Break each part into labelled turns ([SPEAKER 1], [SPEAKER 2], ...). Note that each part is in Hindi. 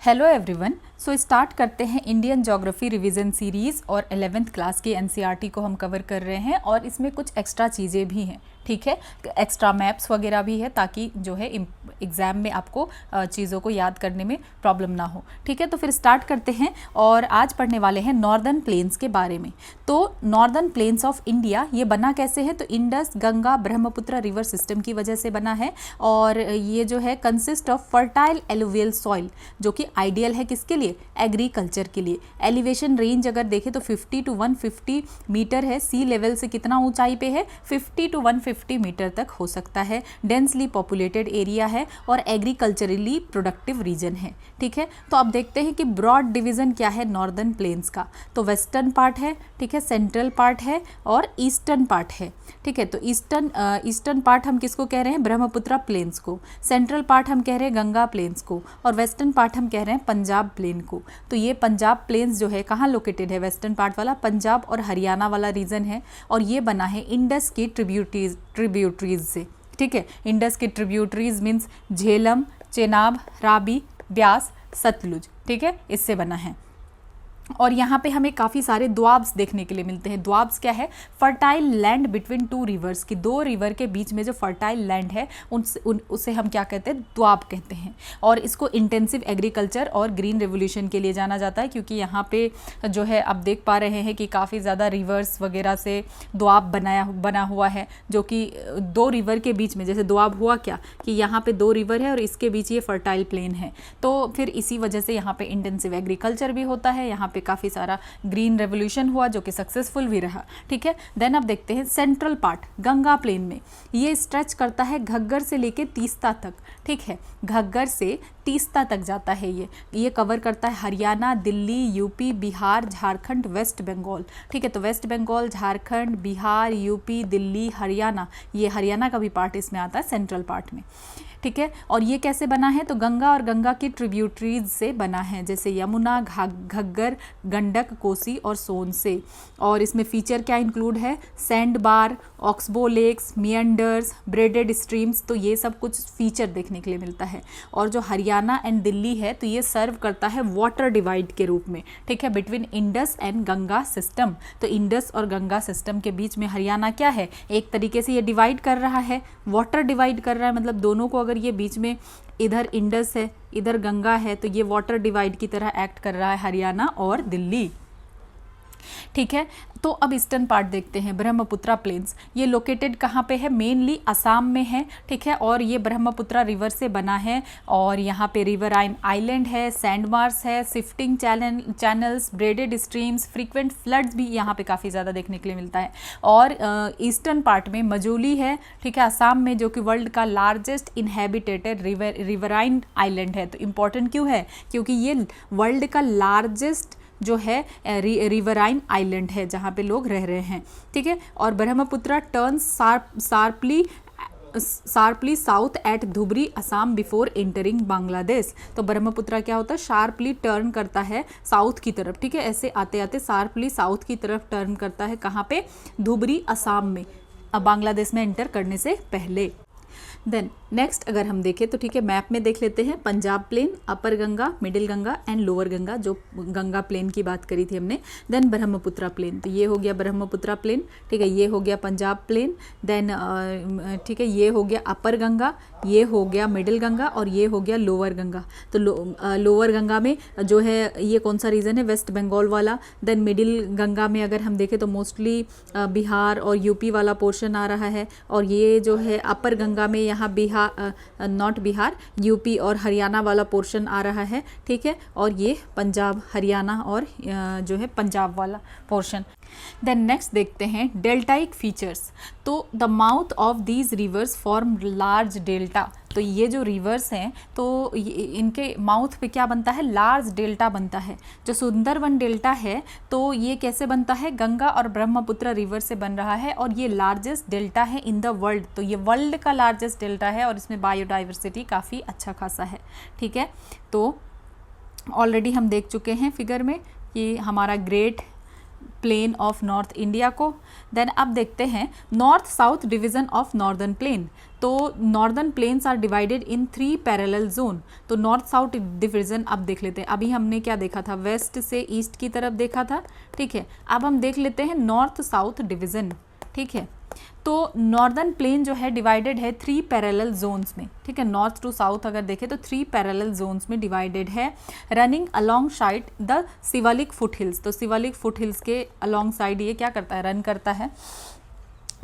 [SPEAKER 1] Hello everyone. सो स्टार्ट करते हैं इंडियन ज्योग्राफी रिवीजन सीरीज़ और 11th क्लास की एनसीईआरटी को हम कवर कर रहे हैं और इसमें कुछ एक्स्ट्रा चीज़ें भी हैं, ठीक है। एक्स्ट्रा मैप्स वगैरह भी है ताकि जो है एग्ज़ाम में आपको चीज़ों को याद करने में प्रॉब्लम ना हो, ठीक है। तो फिर स्टार्ट करते हैं और आज पढ़ने वाले हैं नॉर्दर्न प्लेन्स के बारे में। तो नॉर्दर्न प्लेन्स ऑफ इंडिया ये बना कैसे है, तो Indus Ganga Brahmaputra river system की वजह से बना है और ये जो है consist of fertile alluvial soil जो कि आइडियल है किसके लिए, एग्रीकल्चर के लिए। एलिवेशन रेंज अगर देखें तो 50 to 150 मीटर है, सी लेवल से कितना ऊंचाई पे है, 50 to 150 मीटर तक हो सकता है। डेंसली पॉपुलेटेड एरिया है और एग्रीकल्चरली प्रोडक्टिव रीजन है, ठीक है। तो अब देखते हैं कि ब्रॉड डिवीजन क्या है नॉर्दर्न प्लेन्स का। तो वेस्टर्न पार्ट है, ठीक है, सेंट्रल पार्ट है और ईस्टर्न पार्ट है, ठीक है। तो ईस्टर्न पार्ट हम किसको कह रहे हैं, ब्रह्मपुत्र प्लेन्स को। सेंट्रल पार्ट हम कह रहे हैं गंगा प्लेन्स को और वेस्टर्न पार्ट हम कह रहे हैं पंजाब प्लेन को। तो ये पंजाब प्लेन्स जो है कहाँ लोकेटेड है, वेस्टर्न पार्ट वाला पंजाब और हरियाणा वाला रीजन है और ये बना है इंडस की ट्रिब्यूटरीज से, ठीक है। इंडस की ट्रिब्यूटरीज मीन्स झेलम, चेनाब, रावी, ब्यास, सतलुज, ठीक है, इससे बना है। और यहाँ पे हमें काफ़ी सारे द्वाब्स देखने के लिए मिलते हैं। द्वाब्स क्या है, fertile land between two reverse, की दो रिवर के बीच में जो फर्टाइल लैंड है उसे हम क्या कहते हैं, द्वाब कहते हैं। और इसको इंटेंसिव एग्रीकल्चर और ग्रीन रेवोल्यूशन के लिए जाना जाता है क्योंकि यहाँ पे जो है आप देख पा रहे हैं कि काफ़ी ज़्यादा रिवर्स वगैरह से द्वाब बना हुआ है जो कि दो रिवर के बीच में, जैसे द्वाब हुआ क्या कि यहाँ पे दो रिवर है और इसके बीच ये फर्टाइल प्लेन है, तो फिर इसी वजह से यहाँ पे इंटेंसिव एग्रीकल्चर भी होता है। यहाँ पे काफ़ी सारा ग्रीन रेवोल्यूशन हुआ जो कि सक्सेसफुल भी रहा, ठीक है। देन अब देखते हैं सेंट्रल पार्ट गंगा प्लेन में, ये स्ट्रेच करता है घग्गर से लेके तीस्ता तक, ठीक है। घग्गर से तीस्ता तक जाता है, ये कवर करता है हरियाणा, दिल्ली, यूपी, बिहार, झारखंड, वेस्ट बंगाल, ठीक है। तो वेस्ट बंगाल, झारखंड, बिहार, यूपी, दिल्ली, हरियाणा, ये हरियाणा का भी पार्ट इसमें आता है सेंट्रल पार्ट में, ठीक है। और ये कैसे बना है, तो गंगा और गंगा की ट्रिब्यूटरीज से बना है, जैसे यमुना, घग्गर, गंडक, कोसी और सोन से। और इसमें फीचर क्या इंक्लूड है, sand bar, oxbow lakes, meanders, braided streams, तो ये सब कुछ फीचर देखने के लिए मिलता है। और जो हरियाणा एंड दिल्ली है तो ये सर्व करता है वाटर डिवाइड के रूप में, ठीक है, between Indus and Ganga system. तो इंडस और गंगा सिस्टम के बीच में हरियाणा क्या है, एक तरीके से ये डिवाइड कर रहा है, वाटर डिवाइड कर रहा है, मतलब दोनों को अगर ये बीच में इधर इंडस है इधर गंगा है तो ये वाटर डिवाइड की तरह एक्ट कर रहा है हरियाणा और दिल्ली, ठीक है। तो अब ईस्टर्न पार्ट देखते हैं, ब्रह्मपुत्र प्लेन्स, ये लोकेटेड कहाँ पे है, मेनली असम में है, ठीक है। और ये ब्रह्मपुत्र रिवर से बना है और यहाँ पे रिवराइन आइलैंड है, सैंडमार्स है, shifting channels, braided streams, frequent floods भी यहाँ पे काफ़ी ज़्यादा देखने के लिए मिलता है। और ईस्टर्न पार्ट में मजूली है, ठीक है, असम में, जो कि वर्ल्ड का लार्जेस्ट इनहेबिटेटेड रिवराइन आइलैंड है। तो इम्पॉर्टेंट क्यों है, क्योंकि ये वर्ल्ड का लार्जेस्ट जो है रिवराइन आइलैंड है जहाँ पे लोग रह रहे हैं, ठीक है। और Brahmaputra turns sharply south at Dhubri Assam before entering Bangladesh. तो ब्रह्मपुत्र क्या होता है, शार्पली टर्न करता है साउथ की तरफ, ठीक है, ऐसे आते आते शार्पली साउथ की तरफ टर्न करता है, कहाँ पे, धुबरी असम में, बांग्लादेश में एंटर करने से पहले। देन नेक्स्ट अगर हम देखें तो ठीक है, मैप में देख लेते हैं Punjab plain, upper Ganga, middle Ganga and lower Ganga, जो गंगा प्लेन की बात करी थी हमने। देन ब्रह्मपुत्र प्लेन, तो ये हो गया ब्रह्मपुत्र प्लेन, ठीक है, ये हो गया पंजाब प्लेन। देन ठीक है, ये हो गया अपर गंगा, ये हो गया मिडिल गंगा और ये हो गया लोअर गंगा। तो लोअर गंगा में जो है ये कौन सा रीजन है, वेस्ट बंगाल वाला। देन मिडिल गंगा में अगर हम देखें तो मोस्टली बिहार और यूपी वाला पोर्शन आ रहा है। और ये जो है अपर गंगा में यहाँ नॉट बिहार, यूपी और हरियाणा वाला पोर्शन आ रहा है, ठीक है। और ये पंजाब, हरियाणा और जो है पंजाब वाला पोर्शन। देन नेक्स्ट देखते हैं डेल्टाइक फीचर्स। तो the mouth of these rivers form large delta. तो ये जो रिवर्स हैं तो इनके माउथ पे क्या बनता है, लार्ज डेल्टा बनता है। जो सुंदरवन डेल्टा है तो ये कैसे बनता है, गंगा और ब्रह्मपुत्र रिवर से बन रहा है और ये लार्जेस्ट डेल्टा है इन द वर्ल्ड। तो ये वर्ल्ड का लार्जेस्ट डेल्टा है और इसमें बायोडाइवर्सिटी काफ़ी अच्छा खासा है, ठीक है। तो ऑलरेडी हम देख चुके हैं फिगर में कि हमारा great plain of north India को। देन अब देखते हैं north south division of northern plain. तो northern plains are divided in 3 parallel zone. तो नॉर्थ साउथ डिवीजन अब देख लेते हैं। अभी हमने क्या देखा था, वेस्ट से ईस्ट की तरफ देखा था, ठीक है। अब हम देख लेते हैं नॉर्थ साउथ डिवीजन, ठीक है। तो नॉर्दर्न प्लेन जो है डिवाइडेड है 3 पैरेलल जोन्स में, ठीक है। नॉर्थ टू साउथ अगर देखें तो 3 पैरेलल जोन्स में डिवाइडेड है, running along side the Shivalik foot hills. तो शिवालिक फुट हिल्स के अलोंग साइड ये क्या करता है, रन करता है।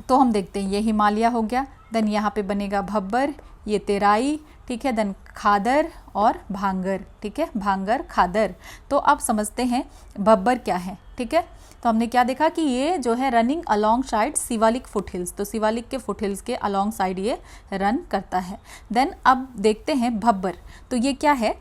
[SPEAKER 1] तो हम देखते हैं ये हिमालय हो गया, देन यहाँ पे बनेगा भब्बर, ये तेराई, ठीक है, देन खादर और भांगर, ठीक है, भांगर खादर। तो अब समझते हैं भब्बर क्या है, ठीक है। तो हमने क्या देखा कि ये जो है running along side Shivalik foot hills, तो शिवालिक के फुट हिल्स के अलोंग साइड ये रन करता है। देन अब देखते हैं भब्बर, तो ये क्या है,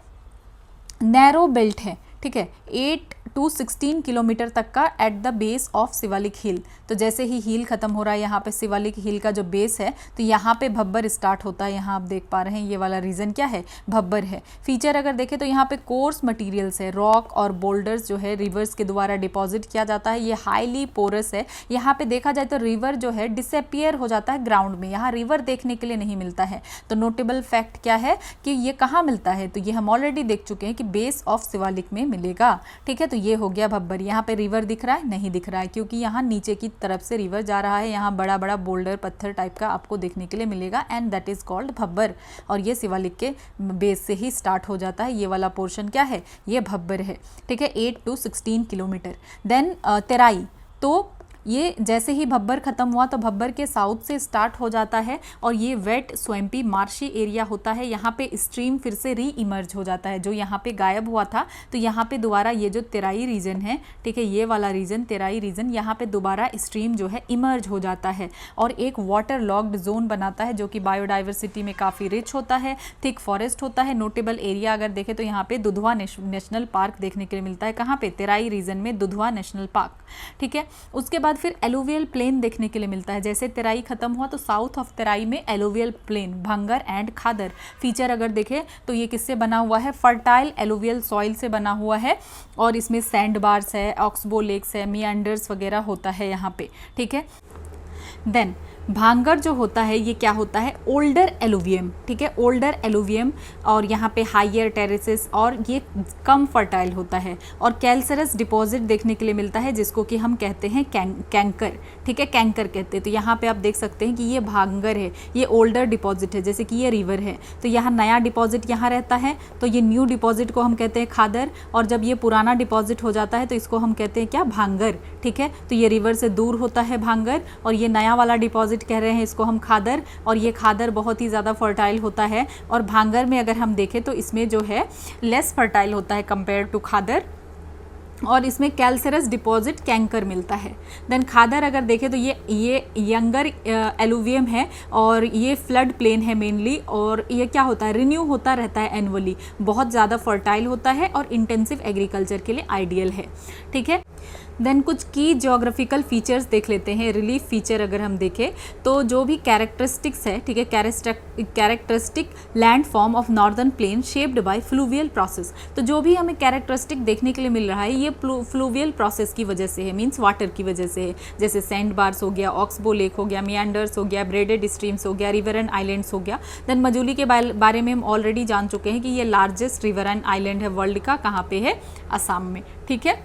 [SPEAKER 1] नैरो बेल्ट है, ठीक है, 8 to 16 किलोमीटर तक का at the base of Shivalik hill. तो जैसे ही हिल खत्म हो रहा है यहाँ पे शिवालिक हिल का जो बेस है, तो यहाँ पे भब्बर स्टार्ट होता है। यहाँ आप देख पा रहे हैं ये वाला रीजन क्या है, भब्बर है। फीचर अगर देखें तो यहाँ पे कोर्स मटेरियल्स है, रॉक और बोल्डर्स जो है रिवर्स के द्वारा डिपॉजिट किया जाता है। ये हाईली पोरस है। यहाँ पे देखा जाए तो रिवर जो है डिसअपियर हो जाता है ग्राउंड में, यहाँ रिवर देखने के लिए नहीं मिलता है। तो नोटेबल फैक्ट क्या है कि ये कहाँ मिलता है, तो ये हम ऑलरेडी देख चुके हैं कि बेस ऑफ शिवालिक में मिलेगा, ठीक है। तो ये हो गया भब्बर। यहाँ पे रिवर दिख रहा है, नहीं दिख रहा है, क्योंकि यहाँ नीचे की तरफ से रिवर जा रहा है। यहाँ बड़ा बड़ा बोल्डर पत्थर टाइप का आपको देखने के लिए मिलेगा, एंड दैट इज कॉल्ड भब्बर। और ये शिवालिक के बेस से ही स्टार्ट हो जाता है। ये वाला पोर्शन क्या है, ये भब्बर है, ठीक है, 8 to 16 किलोमीटर। देन तेराई, तो ये जैसे ही भब्बर खत्म हुआ तो भब्बर के साउथ से स्टार्ट हो जाता है, और ये वेट स्वैम्पी मार्शी एरिया होता है। यहाँ पे स्ट्रीम फिर से री इमर्ज हो जाता है, जो यहाँ पे गायब हुआ था। तो यहाँ पे दोबारा ये जो तेराई रीजन है, ठीक है, ये वाला रीजन तेराई रीजन, यहाँ पे दोबारा स्ट्रीम जो है इमर्ज हो जाता है और एक वाटर लॉक्ड जोन बनाता है, जो कि बायोडाइवर्सिटी में काफ़ी रिच होता है, थिक फॉरेस्ट होता है। नोटेबल एरिया अगर देखें तो यहाँ पे दुधवा नेशनल पार्क देखने के लिए मिलता है। कहाँ पे, तेराई रीजन में दुधवा नेशनल पार्क, ठीक है। उसके बाद फिर एलुवियल प्लेन देखने के लिए मिलता है। जैसे तेराई खत्म हुआ तो साउथ ऑफ तेराई में alluvial plain, bhangar and khadar. Feature अगर देखें तो ये किससे बना हुआ है, फर्टाइल एलुवियल सॉइल से बना हुआ है, और इसमें सैंड बार्स है, ऑक्सबो लेक्स है, मियांडर्स वगैरह होता है यहाँ पे, ठीक है। देन भांगर जो होता है ये क्या होता है, ओल्डर एलुवियम, ठीक है, ओल्डर एलुवियम, और यहाँ पे हाइयर टेरेसेस, और ये कम फर्टाइल होता है। और कैल्सरस डिपॉजिट देखने के लिए मिलता है, जिसको कि हम कहते हैं कैंकर, ठीक है, कैंकर कहते हैं। तो यहाँ पे आप देख सकते हैं कि ये भांगर है, ये ओल्डर डिपॉजिट है, जैसे कि ये रिवर है। तो यहाँ नया डिपॉजिट यहाँ रहता है, तो ये न्यू डिपॉजिट को हम कहते हैं खादर, और जब ये पुराना डिपॉजिट हो जाता है तो इसको हम कहते हैं क्या, भांगर, ठीक है। तो ये रिवर से दूर होता है भांगर, और ये नया वाला डिपॉजिट कह रहे हैं इसको हम खादर, और ये खादर बहुत ही ज़्यादा फर्टाइल होता है। और भांगर में अगर हम देखें तो इसमें जो है लेस फर्टाइल होता है कंपेयर टू खादर, और इसमें कैल्सरस डिपॉजिट कैंकर मिलता है। देन खादर अगर देखें तो ये यंगर एलुवियम है, और ये फ्लड प्लेन है मेनली, और ये क्या होता है, रिन्यू होता रहता है एनुअली, बहुत ज़्यादा फर्टाइल होता है और इंटेंसिव एग्रीकल्चर के लिए आइडियल है, ठीक है। देन कुछ की ज्योग्राफिकल फीचर्स देख लेते हैं। रिलीफ फीचर अगर हम देखें तो जो भी कैरेक्टरिस्टिक्स है, ठीक है, characteristic land form of northern plane shaped by fluvial process. तो जो भी हमें कैरेक्टरिस्टिक देखने के लिए मिल रहा है ये फ्लूवियल प्रोसेस की वजह से है, मीन्स वाटर की वजह से है। जैसे सैंड बार्स हो गया, ऑक्सबो लेक हो गया, मियांडर्स हो गया, ब्रेडेड स्ट्रीम्स हो गया, रिवरन आइलैंड्स हो गया। देन मजूली के बारे में हम ऑलरेडी जान चुके हैं कि ये लार्जेस्ट रिवरन आइलैंड है वर्ल्ड का, कहाँ पे है, असम में, ठीक है।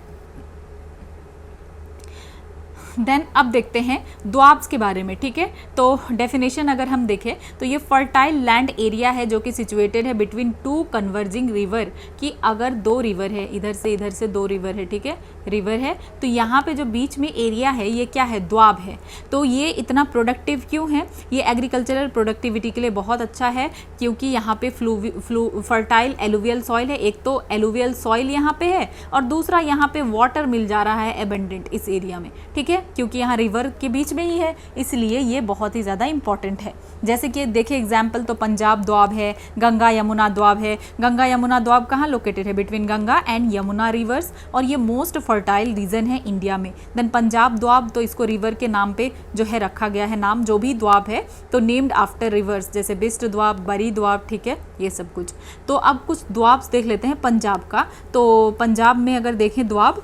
[SPEAKER 1] देन अब देखते हैं द्वाब्स के बारे में, ठीक है। तो डेफिनेशन अगर हम देखें तो ये फर्टाइल लैंड एरिया है जो कि सिचुएटेड है बिटवीन 2 कन्वर्जिंग रिवर, कि अगर 2 रिवर है, इधर से 2 रिवर है, ठीक है, रिवर है, तो यहाँ पे जो बीच में एरिया है ये क्या है, द्वाब है। तो ये इतना प्रोडक्टिव क्यों है, ये एग्रीकल्चरल प्रोडक्टिविटी के लिए बहुत अच्छा है, क्योंकि यहाँ पे फर्टाइल एलुवियल सॉइल है। एक तो एलुवियल सॉइल यहाँ पे है, और दूसरा यहाँ पे वाटर मिल जा रहा है एबंडेंट इस एरिया में, ठीक है, क्योंकि यहाँ रिवर के बीच में ही है, इसलिए ये बहुत ही ज़्यादा इंपॉर्टेंट है। जैसे कि देखिए एग्जाम्पल, तो पंजाब द्वाब है, गंगा यमुना द्वाब है। गंगा यमुना द्वाब कहाँ लोकेटेड है, between Ganga and Yamuna reverse, और ये मोस्ट फर्टाइल रीजन है इंडिया में। देन पंजाब द्वाब, तो इसको रिवर के नाम पे जो है रखा गया है नाम, जो भी द्वाब है तो नेम्ड आफ्टर रिवर्स, जैसे बिस्ट द्वाब, बरी द्वाब, ठीक है, ये सब कुछ। तो अब कुछ द्वाब्स देख लेते हैं पंजाब का। तो पंजाब में अगर देखें द्वाब,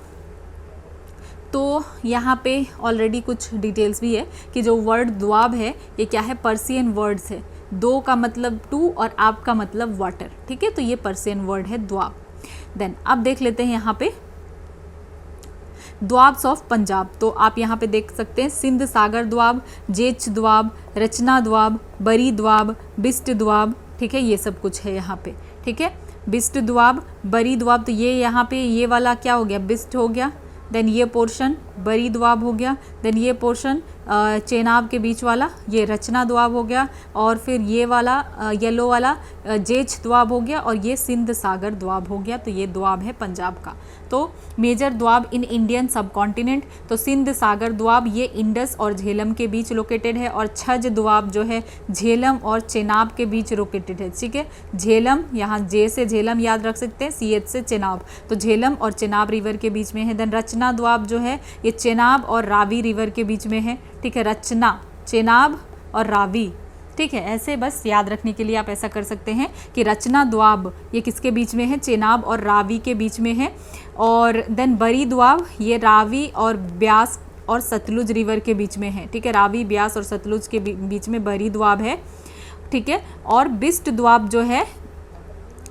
[SPEAKER 1] तो यहाँ पे ऑलरेडी कुछ डिटेल्स भी है कि जो वर्ड द्वाब है ये क्या है, पर्सियन वर्ड्स है। दो का मतलब टू और आप का मतलब वाटर, ठीक है, तो ये पर्सियन वर्ड है द्वाब। देन अब देख लेते हैं यहाँ पे द्वाब्स ऑफ पंजाब। तो आप यहाँ पे देख सकते हैं सिंध सागर द्वाब, जेच द्वाब, रचना द्वाब, बरी द्वाब, बिस्ट द्वाब, ठीक है, ये सब कुछ है यहाँ पे, ठीक है। बिस्ट द्वाब, बरी द्वाब, तो ये यहाँ पे ये वाला क्या हो गया, बिस्ट हो गया। देन ये पोर्शन बरी द्वाब हो गया। देन ये पोर्शन चेनाब के बीच वाला ये रचना द्वाब हो गया। और फिर ये वाला येलो वाला जेच द्वाब हो गया। और ये सिंध सागर द्वाब हो गया। तो ये द्वाब है पंजाब का। तो मेजर द्वाब इन इंडियन सब कॉन्टिनेंट, तो सिंध सागर द्वाब ये इंडस और झेलम के बीच लोकेटेड है। और छज द्वाब जो है झेलम और चेनाब के बीच लोकेटेड है, ठीक है। झेलम, यहाँ जे से झेलम याद रख सकते हैं, CH से चेनाब, तो झेलम और चेनाब रिवर के बीच में है। देन रचना द्वाब जो है ये चेनाब और रावी रिवर के बीच में है, ठीक है। रचना, चेनाब और रावी, ठीक है। ऐसे बस याद रखने के लिए आप ऐसा कर सकते हैं कि रचना द्वाब ये किसके बीच में है, चेनाब और रावी के बीच में है। और देन बरी द्वाब ये रावी और ब्यास और सतलुज रिवर के बीच में है, ठीक है। रावी, ब्यास और सतलुज के बीच में बरी द्वाब है, ठीक है। और बिस्ट द्वाब जो है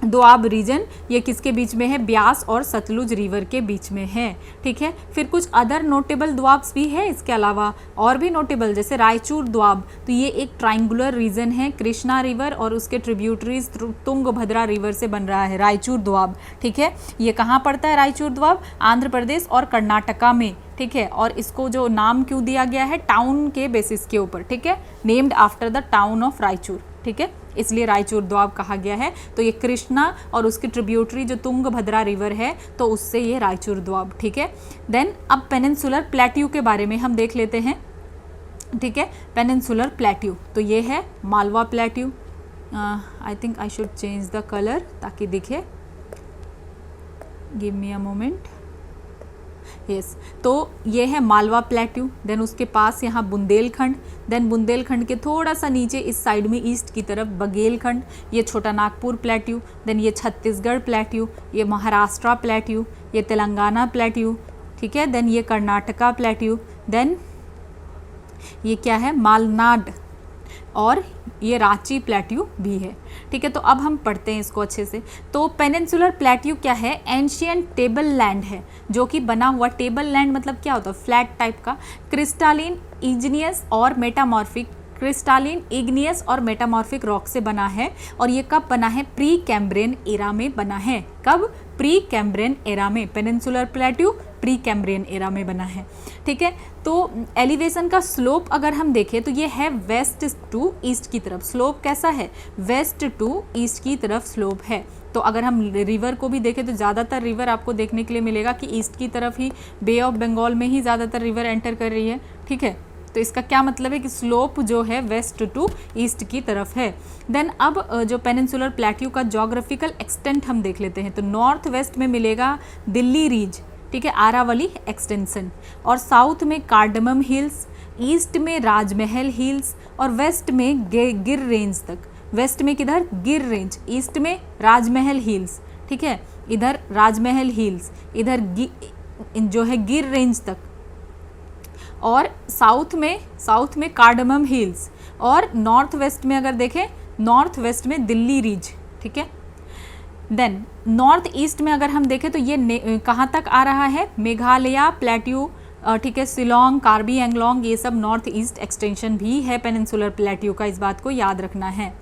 [SPEAKER 1] दोआब रीजन ये किसके बीच में है, ब्यास और सतलुज रिवर के बीच में है, ठीक है। फिर कुछ अदर नोटेबल द्वाब्स भी है इसके अलावा, और भी नोटेबल, जैसे रायचूर द्वाब, तो ये एक ट्राइंगुलर रीजन है, कृष्णा रिवर और उसके ट्रिब्यूटरीज तुंगभद्रा रिवर से बन रहा है रायचूर द्वाब, ठीक है। ये कहाँ पड़ता है रायचूर द्वाब, आंध्र प्रदेश और कर्नाटका में, ठीक है। और इसको जो नाम क्यों दिया गया है, टाउन के बेसिस के ऊपर, ठीक है, named after the town of Raichur, ठीक है, इसलिए रायचूर द्वाब कहा गया है। तो ये कृष्णा और उसकी ट्रिब्यूटरी जो तुंगभद्रा रिवर है तो उससे ये रायचूर द्वाब, ठीक है। देन अब पेनिनसुलर प्लेट्यू के बारे में हम देख लेते हैं, ठीक है। पेनिनसुलर प्लेट्यू तो ये है Malwa plateau. I think I should change the colour ताकि दिखे, give me a moment, yes. तो ये है मालवा प्लेट्यू। देन उसके पास यहाँ बुंदेलखंड, देन बुंदेलखंड के थोड़ा सा नीचे इस साइड में ईस्ट की तरफ बघेलखंड, ये छोटा नागपुर प्लेट्यू। देन ये छत्तीसगढ़ प्लेट्यू, ये महाराष्ट्र प्लेट्यू, ये तेलंगाना प्लेट्यू, ठीक है। देन ये कर्नाटका प्लेट्यू, देन ये क्या है, मालनाड, और ये रांची प्लेट्यू भी है, ठीक है। तो अब हम पढ़ते हैं इसको अच्छे से। तो पेनिनसुलर प्लेट्यू क्या है, एंशियंट टेबल लैंड है, जो कि बना हुआ, टेबल लैंड मतलब क्या होता है, फ्लैट टाइप का, क्रिस्टालिन, इग्नियस और मेटामॉर्फिक, क्रिस्टालिन, इग्नियस और मेटामॉर्फिक रॉक से बना है। और ये कब बना है, प्री कैम्ब्रियन एरा में बना है। कब, प्री कैम्ब्रियन एरा में, peninsular plateau pre Cambrian era में बना है, ठीक है। तो एलिवेशन का स्लोप अगर हम देखें तो ये है वेस्ट टू ईस्ट की तरफ, स्लोप कैसा है, वेस्ट टू ईस्ट की तरफ स्लोप है। तो अगर हम रिवर को भी देखें तो ज़्यादातर रिवर आपको देखने के लिए मिलेगा कि ईस्ट की तरफ ही, बे ऑफ बंगाल में ही ज़्यादातर रिवर एंटर कर रही है, ठीक है। तो इसका क्या मतलब है कि स्लोप जो है वेस्ट टू ईस्ट की तरफ है। देन अब जो पेनिनसुलर प्लेट्यू का जोग्राफिकल एक्सटेंट हम देख लेते हैं। तो नॉर्थ वेस्ट में मिलेगा दिल्ली रीज, ठीक है, आरावली एक्सटेंशन, और साउथ में कार्डमम हिल्स, ईस्ट में राजमहल हिल्स, और वेस्ट में गिर रेंज तक। वेस्ट में किधर, गिर रेंज, ईस्ट में राजमहल हिल्स, ठीक है, इधर राजमहल हिल्स, इधर जो है गिर रेंज तक, और साउथ में कार्डमम हिल्स, और नॉर्थ वेस्ट में अगर देखें, नॉर्थ वेस्ट में दिल्ली रीज, ठीक है। देन नॉर्थ ईस्ट में अगर हम देखें तो ये कहाँ तक आ रहा है, मेघालय प्लेट्यू, ठीक है, शिलोंग, कार्बी एंगलोंग, ये सब नॉर्थ ईस्ट एक्सटेंशन भी है पेनिनसुलर प्लेट्यू का, इस बात को याद रखना है।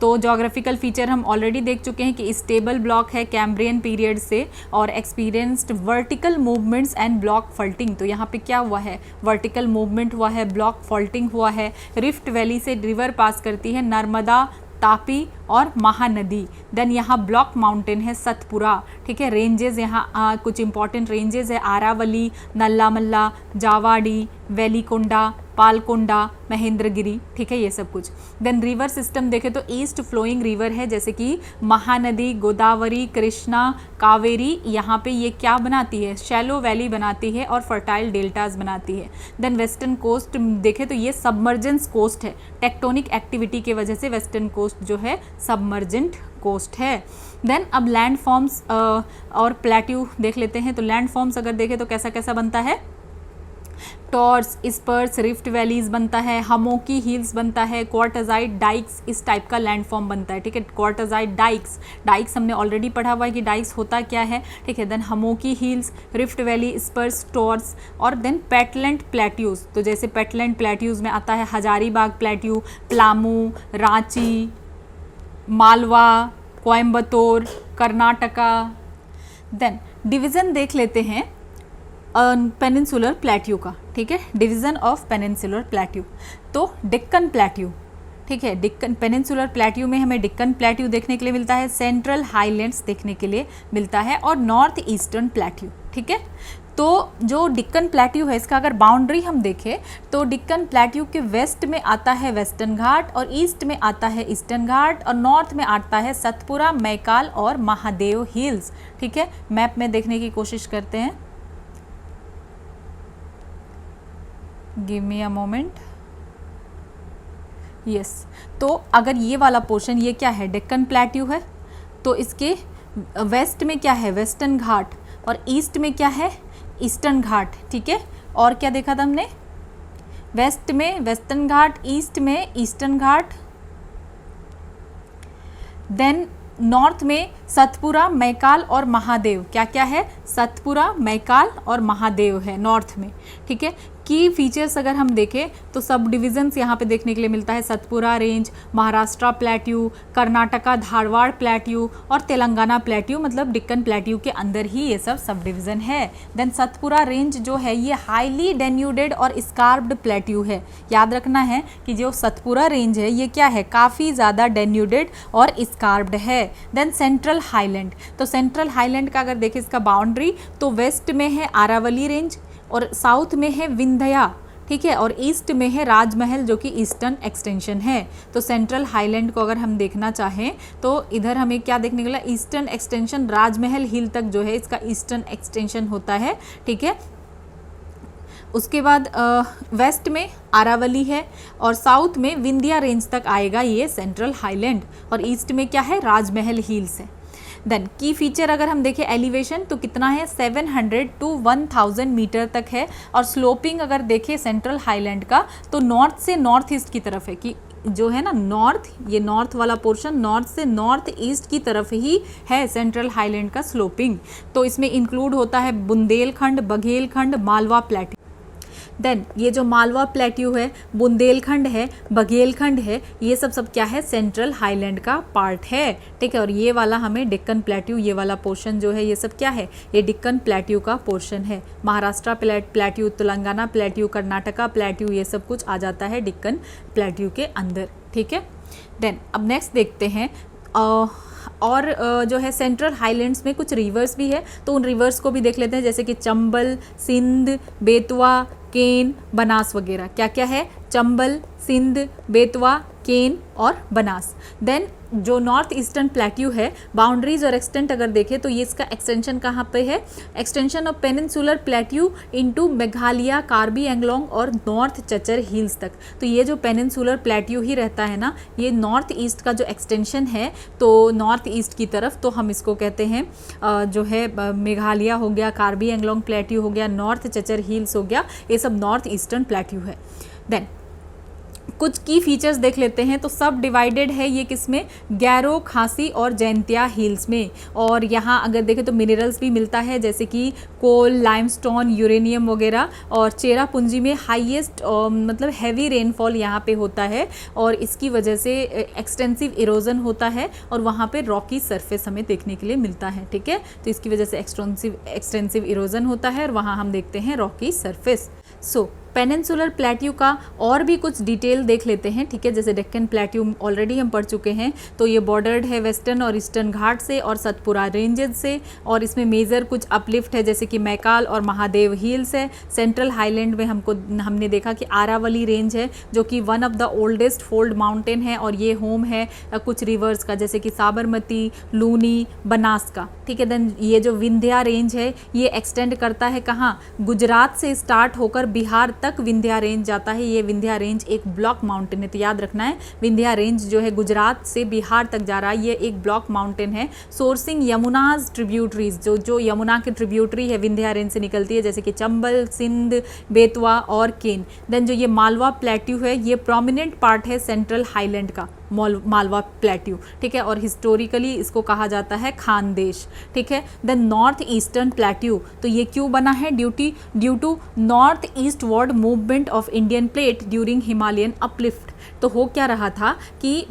[SPEAKER 1] तो जोग्राफिकल फीचर हम ऑलरेडी देख चुके हैं कि स्टेबल ब्लॉक है कैम्ब्रियन पीरियड से, और experienced vertical movements and block faulting. तो यहाँ पे क्या हुआ है, वर्टिकल मूवमेंट हुआ है, ब्लॉक फॉल्टिंग हुआ है। रिफ्ट वैली से रिवर पास करती है, नर्मदा, तापी और महानदी। देन यहाँ ब्लॉक माउंटेन है सतपुरा, ठीक है। रेंजेस यहाँ कुछ इंपॉर्टेंट रेंजेस है, आरावली, नल्लामल्ला, जावाडी, वेलीकोंडा, पालकोंडा, महेंद्रगिरी, ठीक है, ये सब कुछ। देन रिवर सिस्टम देखें तो ईस्ट फ्लोइंग रिवर है, जैसे कि महानदी, गोदावरी, कृष्णा, कावेरी, यहाँ पे ये क्या बनाती है, शैलो वैली बनाती है और फर्टाइल डेल्टाज बनाती है। देन वेस्टर्न कोस्ट देखें तो ये सबमर्जेंस कोस्ट है, टेक्टोनिक एक्टिविटी की वजह से वेस्टर्न कोस्ट जो है सबमर्जेंट कोस्ट है। देन अब लैंड फॉर्म्स और प्लेट्यू देख लेते हैं। तो लैंड फॉर्म्स अगर देखें तो कैसा कैसा बनता है, टॉर्स, स्पर्स, रिफ्ट वैलीज बनता है, हमोकी हिल्स बनता है, क्वार्टजाइट डाइक्स इस टाइप का लैंडफॉर्म बनता है, ठीक है। क्वार्टजाइट डाइक्स, डाइक्स हमने ऑलरेडी पढ़ा हुआ है कि डाइक्स होता क्या है, ठीक है। Then hummocky hills, rift valley, spurs, tors, और देन पेटलैंड प्लेट्यूज। तो जैसे पेटलैंड प्लेट्यूज में आता है Hazaribagh plateau, Palamu, Ranchi, Malwa, Coimbatore, Karnataka. Then division देख लेते हैं पेनिनसुलर प्लेट्यू का, ठीक है। डिवीज़न ऑफ पेनिनसुलर प्लेट्यू, तो डेक्कन प्लेट्यू, ठीक है। डेक्कन पेनिनसुलर प्लेट्यू में हमें डेक्कन प्लेट्यू देखने के लिए मिलता है, सेंट्रल हाईलैंड्स देखने के लिए मिलता है, और नॉर्थ ईस्टर्न प्लेट्यू, ठीक है। तो जो डेक्कन प्लेट्यू है इसका अगर बाउंड्री हम देखें तो डेक्कन प्लेट्यू के वेस्ट में आता है वेस्टर्न घाट, और ईस्ट में आता है ईस्टर्न घाट, और नॉर्थ में आता है सतपुरा, मैकाल और महादेव हिल्स, ठीक है। मैप में देखने की कोशिश करते हैं, give me a moment. Yes, तो अगर ये वाला पोर्शन ये क्या है, डेक्कन प्लेट्यू है, तो इसके वेस्ट में क्या है, वेस्टर्न घाट, और ईस्ट में क्या है, ईस्टर्न घाट, ठीक है। और क्या देखा था हमने, वेस्ट में वेस्टर्न घाट, ईस्ट में ईस्टर्न घाट, देन नॉर्थ में सतपुरा, मैकाल और महादेव। क्या क्या है, सतपुरा, मैकाल और महादेव है नॉर्थ में, ठीक है। की फीचर्स अगर हम देखें तो सब डिविजन्स यहाँ पे देखने के लिए मिलता है, Satpura range, Maharashtra plateau, Karnataka Dharwad plateau, और तेलंगाना प्लेट्यू, मतलब डेक्कन प्लेट्यू के अंदर ही ये सब डिवीज़न है। देन सतपुरा रेंज जो है ये हाईली डेन्यूडेड और स्कार्प्ड प्लेट्यू है। याद रखना है कि जो सतपुरा रेंज है ये क्या है, काफ़ी ज़्यादा डेन्यूडेड और स्कार्प्ड है। देन सेंट्रल हाईलैंड, तो सेंट्रल हाईलैंड का अगर देखें इसका बाउंड्री तो वेस्ट में है आरावली रेंज, और साउथ में है विंध्या, ठीक है, और ईस्ट में है राजमहल जो कि ईस्टर्न एक्सटेंशन है। तो सेंट्रल हाईलैंड को अगर हम देखना चाहें तो इधर हमें क्या देखने को मिला, ईस्टर्न एक्सटेंशन राजमहल हिल तक जो है इसका ईस्टर्न एक्सटेंशन होता है, ठीक है। उसके बाद वेस्ट में आरावली है, और साउथ में विंध्या रेंज तक आएगा ये सेंट्रल हाईलैंड, और ईस्ट में क्या है, राजमहल हिल्स है। देन की फीचर अगर हम देखें एलिवेशन तो कितना है, 700 to 1000 मीटर तक है, और स्लोपिंग अगर देखें सेंट्रल हाईलैंड का तो नॉर्थ से नॉर्थ ईस्ट की तरफ है, कि जो है ना नॉर्थ, ये नॉर्थ वाला पोर्शन नॉर्थ से नॉर्थ ईस्ट की तरफ ही है सेंट्रल हाईलैंड का स्लोपिंग। तो इसमें इंक्लूड होता है बुंदेलखंड, बघेलखंड, मालवा प्लेट्यू। देन ये जो मालवा प्लेट्यू है, बुंदेलखंड है, बघेलखंड है, ये सब क्या है, सेंट्रल हाईलैंड का पार्ट है, ठीक है। और ये वाला हमें डेक्कन प्लेट्यू, ये वाला पोर्शन जो है ये सब क्या है, ये डेक्कन प्लेट्यू का पोर्शन है। Maharashtra plateau, Telangana plateau, Karnataka plateau, ये सब कुछ आ जाता है डेक्कन प्लेट्यू के अंदर, ठीक है। देन अब नेक्स्ट देखते हैं और जो है सेंट्रल हाईलैंड्स में कुछ रिवर्स भी है, तो उन रिवर्स को भी देख लेते हैं, जैसे कि चंबल, सिंध, बेतवा, केन, बनास वगैरह। क्या क्या है, चंबल, सिंध, बेतवा, केन और बनास। देन जो नॉर्थ ईस्टर्न प्लेट्यू है, बाउंड्रीज और एक्सटेंट अगर देखें तो ये इसका एक्सटेंशन कहाँ पे है, extension of peninsular plateau into Meghalaya, Karbi Anglong और नॉर्थ चचर हिल्स तक। तो ये जो पेनिनसुलर प्लेट्यू ही रहता है ना, ये नॉर्थ ईस्ट का जो एक्सटेंशन है, तो नॉर्थ ईस्ट की तरफ तो हम इसको कहते हैं जो है मेघालय हो गया, कार्बी एंगलोंग प्लेट्यू हो गया, नॉर्थ चचर हिल्स हो गया, ये सब नॉर्थ ईस्टर्न प्लेट्यू है। देन कुछ की फीचर्स देख लेते हैं, तो सब डिवाइडेड है ये किसमें, गैरो, खांसी और जैंतिया हिल्स में। और यहाँ अगर देखें तो मिनरल्स भी मिलता है, जैसे कि कोल, लाइमस्टोन, यूरेनियम वगैरह। और चेरापूंजी में हाईएस्ट मतलब हैवी रेनफॉल यहाँ पे होता है, और इसकी वजह से एक्सटेंसिव इरोजन होता है, और वहाँ पे रॉकी सरफेस हमें देखने के लिए मिलता है, ठीक है। तो इसकी वजह से एक्सटेंसिव इरोजन होता है, और वहाँ हम देखते हैं रॉकी सरफेस। सो पेनिनसुलर प्लेट्यू का और भी कुछ डिटेल देख लेते हैं, ठीक है। जैसे डेक्कन प्लेट्यू ऑलरेडी हम पढ़ चुके हैं, तो ये बॉर्डर्ड है वेस्टर्न और ईस्टर्न घाट से और सतपुरा रेंजेस से, और इसमें मेजर कुछ अपलिफ्ट है जैसे कि मैकाल और महादेव हिल्स है। सेंट्रल हाईलैंड में हमने देखा कि आरावली रेंज है, जो कि one of the oldest fold mountain है, और ये होम है कुछ रिवर्स का, जैसे कि साबरमती, लूनी, बनास का, ठीक है। देन ये जो विंध्या रेंज है ये एक्सटेंड करता है कहाँ, गुजरात से स्टार्ट होकर बिहार तक विंध्या रेंज जाता है। ये विंध्या रेंज एक ब्लॉक माउंटेन है, तो याद रखना है विंध्या रेंज जो है गुजरात से बिहार तक जा रहा है, ये एक ब्लॉक माउंटेन है। सोर्सिंग यमुनाज ट्रिब्यूटरीज, जो यमुना की ट्रिब्यूटरी है विंध्या रेंज से निकलती है, जैसे कि चंबल, सिंध, बेतवा और केन। देन जो ये मालवा प्लेट्यू है ये प्रोमिनेंट पार्ट है सेंट्रल हाईलैंड का, मालवा प्लेट्यू, ठीक है, और हिस्टोरिकली इसको कहा जाता है खानदेश, ठीक है। देन नॉर्थ ईस्टर्न प्लेट्यू, तो ये क्यों बना है? Due to north eastward movement of Indian plate during Himalayan uplift. तो हो क्या रहा था कि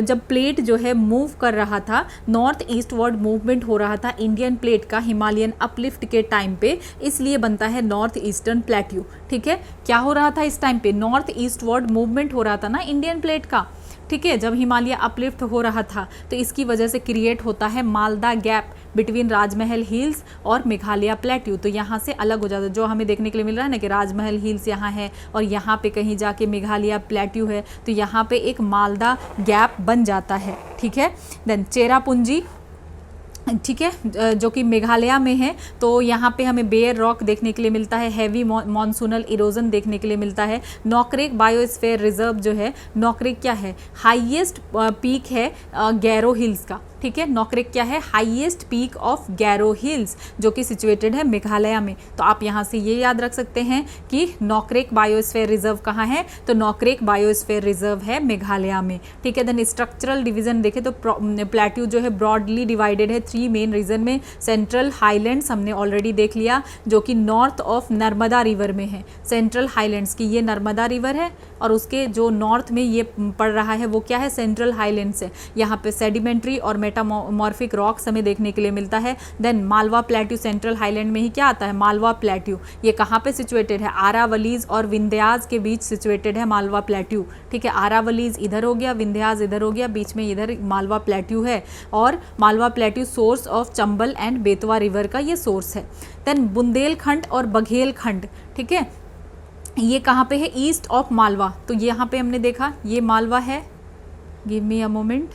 [SPEAKER 1] जब प्लेट जो है मूव कर रहा था, नॉर्थ ईस्टवर्ड मूवमेंट हो रहा था इंडियन प्लेट का हिमालयन अपलिफ्ट के टाइम पे, इसलिए बनता है नॉर्थ ईस्टर्न प्लेट्यू, ठीक है। क्या हो रहा था इस टाइम पे? नॉर्थ ईस्टवर्ड मूवमेंट हो रहा था ना इंडियन प्लेट का, ठीक है, जब हिमालय अपलिफ्ट हो रहा था, तो इसकी वजह से क्रिएट होता है मालदा गैप बिटवीन राजमहल हिल्स और मेघालय प्लेट्यू। तो यहाँ से अलग हो जाता है, जो हमें देखने के लिए मिल रहा है ना कि राजमहल हिल्स यहाँ है और यहाँ पे कहीं जाके मेघालय प्लेट्यू है, तो यहाँ पे एक मालदा गैप बन जाता है, ठीक है। देन चेरापूंजी, ठीक है, जो कि मेघालय में है, तो यहाँ पे हमें बेयर रॉक देखने के लिए मिलता है, हैवी मॉनसूनल इरोजन देखने के लिए मिलता है। नॉकरेक बायोस्फीयर रिजर्व जो है, नॉकरेक क्या है? हाईएस्ट पीक है गैरो हिल्स का, ठीक है। नॉकरेक क्या है? Highest peak of Gairo hills, जो कि सिचुएटेड है मेघालय में। तो आप यहाँ से ये याद रख सकते हैं कि नॉकरेक बायोस्फीयर रिजर्व कहाँ है? तो नॉकरेक बायोस्फीयर रिजर्व है मेघालय में, ठीक है। देन स्ट्रक्चरल डिवीजन देखें तो प्लेट्यू जो है ब्रॉडली डिवाइडेड है 3 मेन रीजन में। सेंट्रल हाईलैंड्स हमने ऑलरेडी देख लिया, जो कि नॉर्थ ऑफ नर्मदा रिवर में है। सेंट्रल हाईलैंड्स की ये नर्मदा रिवर है और उसके जो नॉर्थ में ये पड़ रहा है वो क्या है? सेंट्रल हाईलैंड्स है। यहाँ पे सेडिमेंट्री और मेटामॉर्फिक रॉक्स हमें देखने के लिए मिलता है। Then Malwa plateau central highland में ही क्या आता है? मालवा प्लेट्यू। ये कहाँ पे सिचुएटेड है? आरावलीज और विंध्याज के बीच सिचुएटेड है मालवा प्लेट्यू, ठीक है। आरावलीज इधर हो गया, विंध्याज इधर हो गया, बीच में इधर मालवा प्लेट्यू है। और Malwa plateau source of Chambal and Betwa river का ये सोर्स है। देन बुंदेलखंड और बघेलखंड, ठीक है, ये कहाँ पे है? East of Malwa. तो यहाँ पे हमने देखा ये मालवा है, गिव मी अ मोमेंट,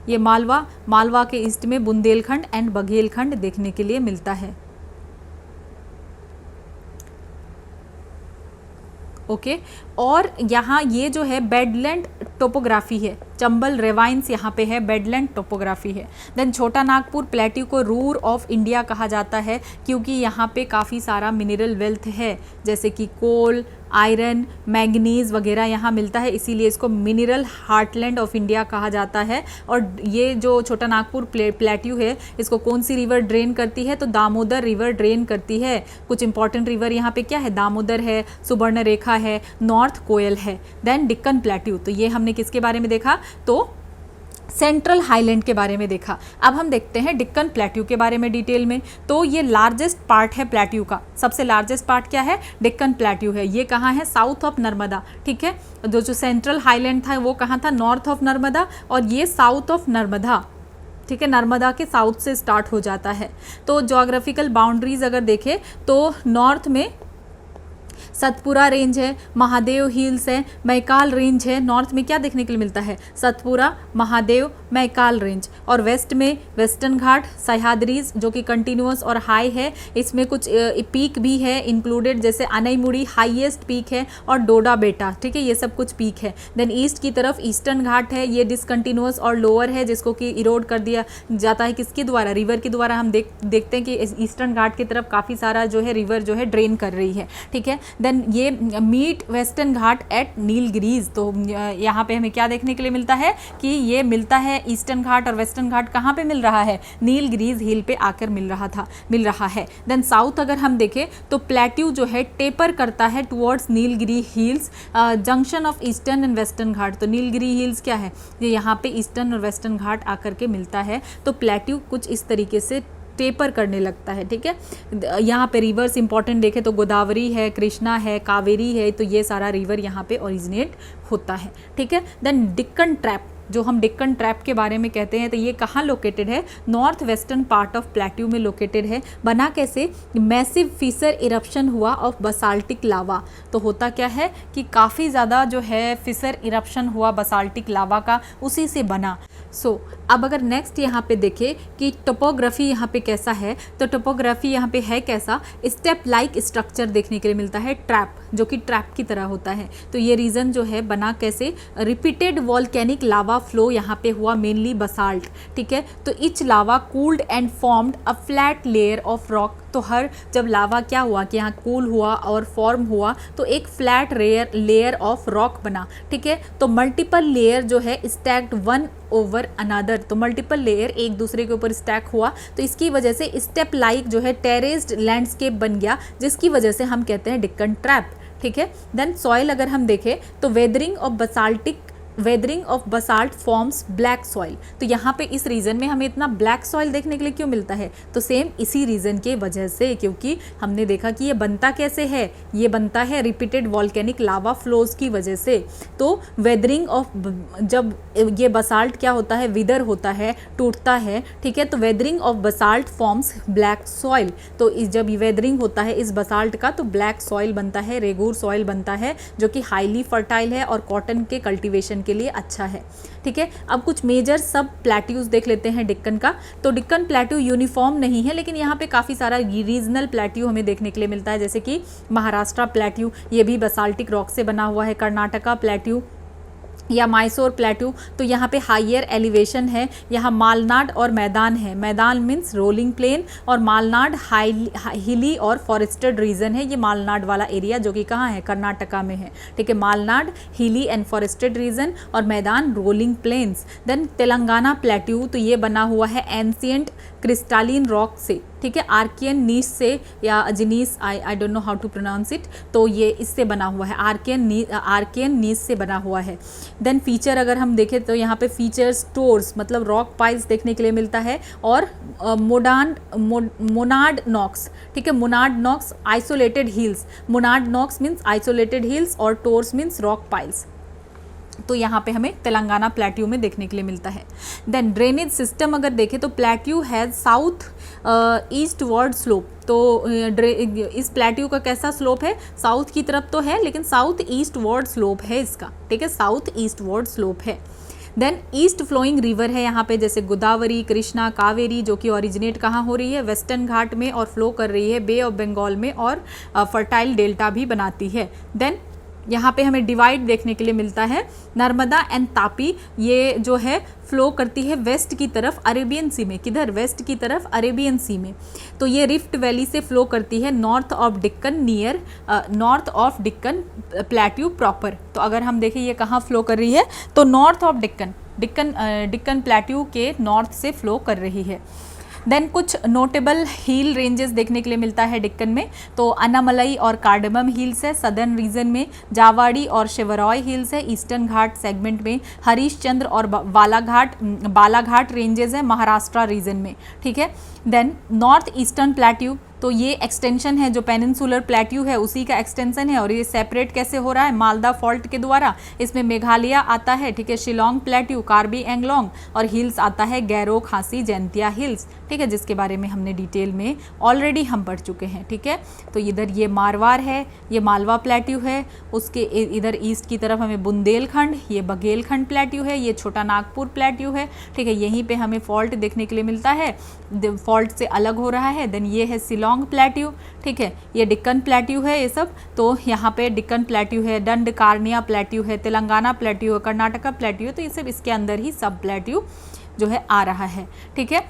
[SPEAKER 1] ये मालवा के ईस्ट में बुंदेलखंड एंड बघेलखंड देखने के लिए मिलता है, ओके। और यहाँ ये जो है बेडलैंड टोपोग्राफी है, चंबल रेवाइंस यहाँ पे है, बेडलैंड टोपोग्राफी है। देन छोटा नागपुर प्लेट्यू को रूर ऑफ इंडिया कहा जाता है, क्योंकि यहाँ पे काफ़ी सारा मिनरल वेल्थ है, जैसे कि कोल, आयरन, मैंगनीज वगैरह यहाँ मिलता है, इसीलिए इसको मिनरल हार्टलैंड ऑफ इंडिया कहा जाता है। और ये जो छोटा नागपुर प्लेट्यू है, इसको कौन सी रिवर ड्रेन करती है? तो दामोदर रिवर ड्रेन करती है। कुछ इंपॉर्टेंट रिवर यहाँ पे क्या है? दामोदर है, सुवर्णरेखा है, नॉर्थ कोयल है। देन डिक्कन प्लेट्यू, तो ये हमने किसके बारे में देखा? तो सेंट्रल हाईलैंड के बारे में देखा। अब हम देखते हैं डिक्कन प्लेट्यू के बारे में डिटेल में। तो ये लार्जेस्ट पार्ट है प्लेट्यू का, सबसे लार्जेस्ट पार्ट क्या है? डिक्कन प्लेट्यू है। ये कहाँ है? साउथ ऑफ नर्मदा, ठीक है। जो सेंट्रल हाईलैंड था वो कहाँ था? नॉर्थ ऑफ नर्मदा, और ये साउथ ऑफ नर्मदा, ठीक है, नर्मदा के साउथ से स्टार्ट हो जाता है। तो ज्योग्राफिकल बाउंड्रीज अगर देखें तो नॉर्थ में सतपुरा रेंज है, महादेव हिल्स है, मैकाल रेंज है। नॉर्थ में क्या देखने के लिए मिलता है? सतपुरा, महादेव, मैकाल रेंज। और वेस्ट में वेस्टर्न घाट, सह्याद्रीज जो कि कंटिन्यूअस और हाई है। इसमें कुछ पीक भी है इंक्लूडेड, जैसे अनईमुड़ी हाईएस्ट पीक है, और डोडा बेटा, ठीक है, ये सब कुछ पीक है। देन ईस्ट की तरफ ईस्टर्न घाट है, ये डिसकंटिन्यूअस और लोअर है, जिसको कि इरोड कर दिया जाता है किसके द्वारा? रिवर के द्वारा। हम देखते हैं कि ईस्टर्न घाट की तरफ काफ़ी सारा जो है रिवर जो है ड्रेन कर रही है, ठीक है। देन ये मीट वेस्टर्न घाट एट नीलगिरीज। तो यहाँ पे हमें क्या देखने के लिए मिलता है कि ये मिलता है ईस्टर्न घाट और वेस्टर्न घाट कहाँ पे मिल रहा है? नीलगिरीज हिल पे आकर मिल रहा है। देन साउथ अगर हम देखें तो प्लेट्यू जो है टेपर करता है towards Nilgiri hills, junction of eastern and western ghat. तो नीलगिरी हिल्स क्या है? ये यहाँ पे ईस्टर्न और वेस्टर्न घाट आकर के मिलता है। तो प्लेट्यू कुछ इस तरीके से टेपर करने लगता है, ठीक है। यहाँ पे रिवर्स इंपॉर्टेंट देखें तो गोदावरी है, कृष्णा है, कावेरी है, तो ये सारा रिवर यहाँ पे ओरिजिनेट होता है, ठीक है। देन डिक्कन ट्रैप, जो हम डिक्कन ट्रैप के बारे में कहते हैं, तो ये कहाँ लोकेटेड है? North western part of plateau में लोकेटेड है। बना कैसे? मैसिव फिसर इरप्शन हुआ ऑफ बसाल्टिक लावा। तो होता क्या है कि काफ़ी ज़्यादा जो है फिसर इरप्शन हुआ बसाल्टिक लावा का, उसी से बना। अब अगर नेक्स्ट यहाँ पे देखें कि टोपोग्राफी यहाँ पे कैसा है, तो टोपोग्राफी यहाँ पे है कैसा, स्टेप लाइक स्ट्रक्चर देखने के लिए मिलता है, ट्रैप, जो कि ट्रैप की तरह होता है। तो ये रीजन जो है बना कैसे, रिपीटेड वॉल्केनिक लावा फ्लो यहाँ पे हुआ, मेनली बसाल्ट, ठीक है। तो etch lava cooled and formed a flat layer of rock. तो हर जब लावा क्या हुआ कि यहाँ कूल हुआ और फॉर्म हुआ तो एक फ्लैट लेयर ऑफ रॉक बना, ठीक है। तो मल्टीपल लेयर जो है स्टैक्ड वन ओवर अनदर, तो मल्टीपल लेयर एक दूसरे के ऊपर स्टैक हुआ, तो इसकी वजह से स्टेप लाइक जो है टेरेस्ड लैंडस्केप बन गया, जिसकी वजह से हम कहते हैं डेक्कन ट्रैप, ठीक है। देन सॉइल अगर हम देखें तो weathering of basalt forms black soil. तो यहाँ पे इस रीजन में हमें इतना ब्लैक सॉइल देखने के लिए क्यों मिलता है, तो सेम इसी रीजन के वजह से, क्योंकि हमने देखा कि ये बनता कैसे है, ये बनता है रिपीटेड वॉल्केनिक लावा फ्लोज की वजह से। तो वेदरिंग ऑफ, जब ये बसाल्ट क्या होता है, विदर होता है, टूटता है, ठीक है, तो weathering of basalt forms black soil. तो जब वेदरिंग होता है इस बसाल्ट का तो ब्लैक सॉइल बनता है, रेगूर सॉइल बनता है, जो कि हाईली फर्टाइल है और कॉटन के कल्टीवेशन के लिए अच्छा है, ठीक है। अब कुछ मेजर सब प्लेट्यूज देख लेते हैं डेक्कन का। तो डेक्कन प्लेट्यू यूनिफॉर्म नहीं है, लेकिन यहाँ पे काफ़ी सारा रीजनल प्लेट्यू हमें देखने के लिए मिलता है, जैसे कि महाराष्ट्र प्लेट्यू, ये भी बसाल्टिक रॉक से बना हुआ है, कर्नाटका प्लेट्यू या मैसूर प्लेट्यू, तो यहाँ पे हाइयर एलिवेशन है। यहाँ मालनाड और मैदान है, मैदान मीन्स रोलिंग प्लेन, और मालनाड हिली और फॉरेस्टेड रीजन है। ये मालनाड वाला एरिया जो कि कहाँ है, कर्नाटका में है, ठीक है। मालनाड हिली एंड फॉरेस्टेड रीजन और मैदान rolling plains. Then Telangana plateau, तो ये बना हुआ है एंशियंट क्रिस्टालिन रॉक से, ठीक है, आर्कियन नीस से या अजनीस, I don't know how to pronounce it, तो ये इससे बना हुआ है, आर्कियन नीस से बना हुआ है। देन फीचर अगर हम देखें तो यहाँ पे फीचर्स टोर्स मतलब रॉक पाइल्स देखने के लिए मिलता है, और मोनाड नॉक्स, ठीक है, monadnocks isolated hills, monadnocks means isolated hills और टोर्स मीन्स रॉक पाइल्स। तो यहाँ पे हमें तेलंगाना प्लेट्यू में देखने के लिए मिलता है। देन ड्रेनेज सिस्टम अगर देखें तो plateau has south east word slope. तो इस प्लेट्यू का कैसा स्लोप है, साउथ की तरफ तो है लेकिन साउथ ईस्ट वर्ड स्लोप है इसका, ठीक है, साउथ ईस्ट वर्ड स्लोप है। देन ईस्ट फ्लोइंग रिवर है यहाँ पे, जैसे गोदावरी, कृष्णा, कावेरी, जो कि ओरिजिनेट कहाँ हो रही है, वेस्टर्न घाट में, और फ्लो कर रही है बे ऑफ बंगाल में, और फर्टाइल डेल्टा भी बनाती है। देन यहाँ पे हमें डिवाइड देखने के लिए मिलता है, नर्मदा एंड तापी, ये जो है फ्लो करती है वेस्ट की तरफ अरेबियन सी में, किधर, वेस्ट की तरफ अरेबियन सी में। तो ये रिफ्ट वैली से फ्लो करती है north of Deccan, near north of Deccan plateau proper. तो अगर हम देखें ये कहाँ फ्लो कर रही है, तो नॉर्थ ऑफ डेक्कन प्लेट्यू के नॉर्थ से फ्लो कर रही है। देन कुछ नोटेबल हिल रेंजेस देखने के लिए मिलता है डेक्कन में, तो अनामलई और कार्डमम हिल्स है सदर्न रीजन में, जावाड़ी और शिवरॉय हिल्स है ईस्टर्न घाट सेगमेंट में, हरीशचंद्र और बालाघाट रेंजेस है महाराष्ट्र रीजन में, ठीक है। देन नॉर्थ ईस्टर्न प्लेट्यू, तो ये एक्सटेंशन है, जो पेनिनसुलर प्लेट्यू है उसी का एक्सटेंशन है, और ये सेपरेट कैसे हो रहा है, मालदा फॉल्ट के द्वारा। इसमें मेघालय आता है, ठीक है, शिलोंग प्लेट्यू, कार्बी एंगलोंग, और हिल्स आता है गैरो, खांसी, जैंतिया हिल्स, ठीक है, जिसके बारे में हमने डिटेल में ऑलरेडी हम पढ़ चुके हैं, ठीक है। तो इधर ये मारवाड़ है, ये मालवा प्लेट्यू है, उसके इधर ईस्ट की तरफ हमें बुंदेलखंड, ये बघेलखंड प्लेट्यू है, ये छोटा नागपुर प्लेट्यू है, ठीक है, यहीं पे हमें फॉल्ट देखने के लिए मिलता है, फॉल्ट से अलग हो रहा है। देन ये है शिलोंग प्लेट्यू, ठीक है, ये डेक्कन प्लेट्यू है ये सब, तो यहाँ पे डेक्कन प्लेट्यू है, दंडकारनिया प्लेट्यू है, तेलंगाना प्लेट्यू है, कर्नाटका प्लेट्यू है, तो ये सब इसके अंदर ही सब प्लेट्यू जो है आ रहा है, ठीक है।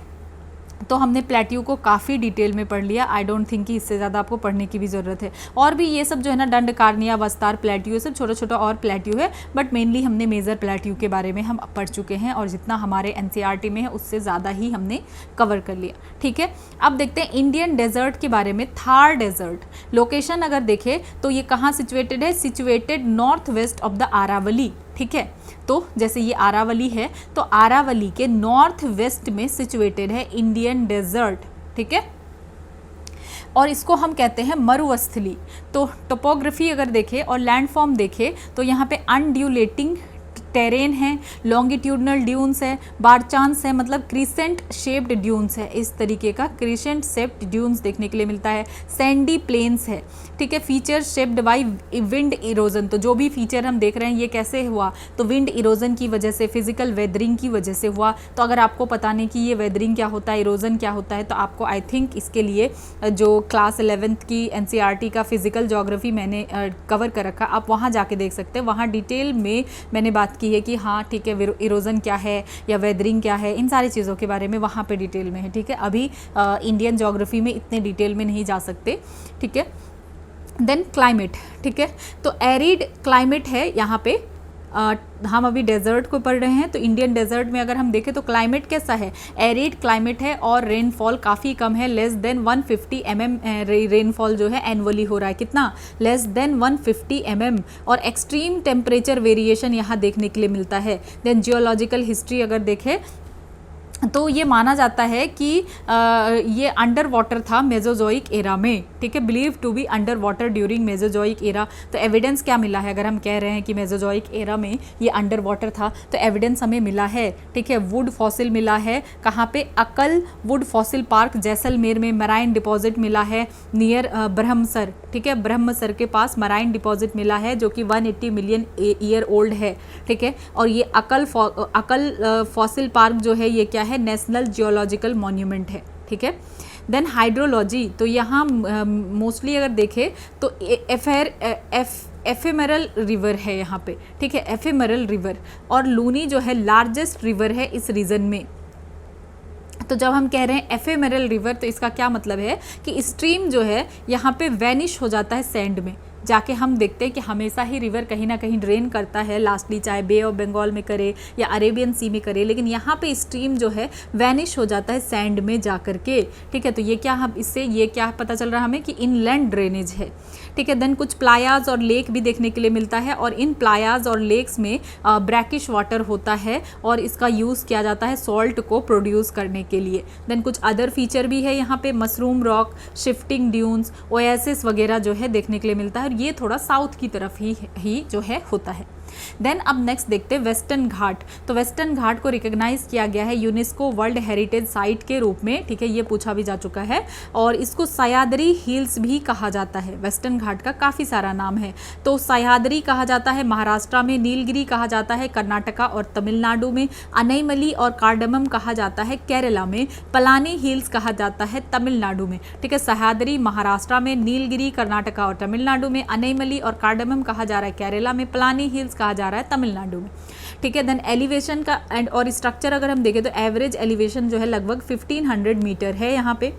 [SPEAKER 1] तो हमने प्लेट्यू को काफ़ी डिटेल में पढ़ लिया, आई डोंट थिंक कि इससे ज़्यादा आपको पढ़ने की भी ज़रूरत है। और भी ये सब जो है ना दंडकारनिया, वस्तार प्लेट्यू, ये सब छोटा छोटा और प्लेट्यू है, बट मेनली हमने मेजर प्लेट्यू के बारे में हम पढ़ चुके हैं, और जितना हमारे एनसीईआरटी में है उससे ज़्यादा ही हमने कवर कर लिया, ठीक है। अब देखते हैं इंडियन डेजर्ट के बारे में। थार डेजर्ट लोकेशन अगर देखें तो ये कहाँ सिचुएटेड है, situated north west of the Aravalli, ठीक है। तो जैसे ये आरावली है, तो आरावली के नॉर्थ वेस्ट में सिचुएटेड है इंडियन डेजर्ट, ठीक है, और इसको हम कहते हैं मरुस्थली। तो टोपोग्राफी अगर देखें और लैंडफॉर्म देखें तो यहाँ पे अनड्यूलेटिंग टेरेन है, लॉन्गिट्यूडनल ड्यून्स है, बारचांस है, मतलब क्रिसेंट शेप्ड ड्यून्स है, इस तरीके का क्रिसेंट शेप्ड ड्यून्स देखने के लिए मिलता है। सैंडी प्लेन्स है, ठीक है। Feature shaped by wind erosion, तो जो भी फीचर हम देख रहे हैं ये कैसे हुआ, तो विंड इरोजन की वजह से, फिजिकल वेदरिंग की वजह से हुआ। तो अगर आपको पता नहीं कि ये वेदरिंग क्या होता है, इरोजन क्या होता है, तो आपको आई थिंक इसके लिए जो क्लास 11th की एनसीईआरटी का फिजिकल ज्योग्राफी मैंने कवर कर रखा, आप वहाँ जाके देख सकते हैं। वहाँ डिटेल में मैंने बात की है कि हाँ ठीक है, इरोजन क्या है या वेदरिंग क्या है, इन सारी चीज़ों के बारे में वहाँ पे डिटेल में है, ठीक है। अभी इंडियन ज्योग्राफी में इतने डिटेल में नहीं जा सकते, ठीक है। देन क्लाइमेट, ठीक है, तो एरिड क्लाइमेट है यहाँ पे। हम अभी डेजर्ट को पढ़ रहे हैं, तो इंडियन डेजर्ट में अगर हम देखें तो क्लाइमेट कैसा है, एरिड क्लाइमेट है और रेनफॉल काफ़ी कम है, लेस देन 150 mm रेनफॉल जो है एनुअली हो रहा है, कितना, लेस देन 150 mm, और एक्सट्रीम टेम्परेचर वेरिएशन यहाँ देखने के लिए मिलता है। देन जियोलॉजिकल हिस्ट्री अगर देखें तो ये माना जाता है कि ये अंडर वाटर था मेसोजोइक एरा में, ठीक है, believe to be under water during Mesozoic era. तो एविडेंस क्या मिला है, अगर हम कह रहे हैं कि मेसोजोइक एरा में ये अंडर वाटर था, तो एविडेंस हमें मिला है, ठीक है। वुड फॉसिल मिला है, कहाँ पे, अकल वुड फॉसिल पार्क जैसलमेर में। मराइन डिपॉजिट मिला है नियर ब्रह्मसर, ठीक है, ब्रह्मसर के पास मराइन डिपॉजिट मिला है जो कि 180 मिलियन ईयर ओल्ड है, ठीक है। और ये अकल फॉसिल पार्क जो है ये क्या है, नेशनल जियोलॉजिकल मॉन्यूमेंट है, ठीक है। देन हाइड्रोलॉजी, तो यहाँ मोस्टली अगर देखें तो एफेमेरल रिवर है यहाँ पे, ठीक है, एफेमेरल रिवर, और लूनी जो है लार्जेस्ट रिवर है इस रीजन में। तो जब हम कह रहे हैं एफेमेरल रिवर, तो इसका क्या मतलब है कि स्ट्रीम जो है यहाँ पे वैनिश हो जाता है सैंड में जाके। हम देखते हैं कि हमेशा ही रिवर कहीं ना कहीं ड्रेन करता है लास्टली, चाहे बे ऑफ बंगाल में करे या अरेबियन सी में करे, लेकिन यहाँ पे स्ट्रीम जो है वैनिश हो जाता है सैंड में जा कर के, ठीक है। तो ये क्या, हम इससे ये क्या पता चल रहा है हमें कि इनलैंड ड्रेनेज है, ठीक है। देन कुछ प्लायाज और लेक भी देखने के लिए मिलता है, और इन प्लायाज और लेक्स में ब्रैकिश वाटर होता है और इसका यूज़ किया जाता है सॉल्ट को प्रोड्यूस करने के लिए। देन कुछ अदर फीचर भी है यहाँ पे, mushroom rock, shifting dunes, oasis वगैरह जो है देखने के लिए मिलता है, और ये थोड़ा साउथ की तरफ ही जो है होता है। देन अब नेक्स्ट देखते हैं वेस्टर्न घाट। तो वेस्टर्न घाट को रिकॉग्नाइज किया गया है यूनेस्को वर्ल्ड हेरिटेज साइट के रूप में, ठीक है, ये पूछा भी जा चुका है। और इसको सह्याद्री हिल्स भी कहा जाता है, वेस्टर्न घाट का काफ़ी सारा नाम है। तो सह्याद्री कहा जाता है महाराष्ट्र में, नीलगिरी कहा जाता है कर्नाटका और तमिलनाडु में, अनैमली और कार्डमम कहा जाता है केरला में, पलानी हिल्स कहा जाता है तमिलनाडु में, ठीक है। सह्याद्री महाराष्ट्र में, नीलगिरी कर्नाटका और तमिलनाडु में, अनैमली और कार्डमम कहा जा रहा है केरला में, पलानी हिल्स कहा जा रहा है तमिलनाडु में, ठीक है। देन एलिवेशन का एंड और स्ट्रक्चर अगर हम देखें तो एवरेज एलिवेशन जो है लगभग 1500 मीटर है यहाँ पे,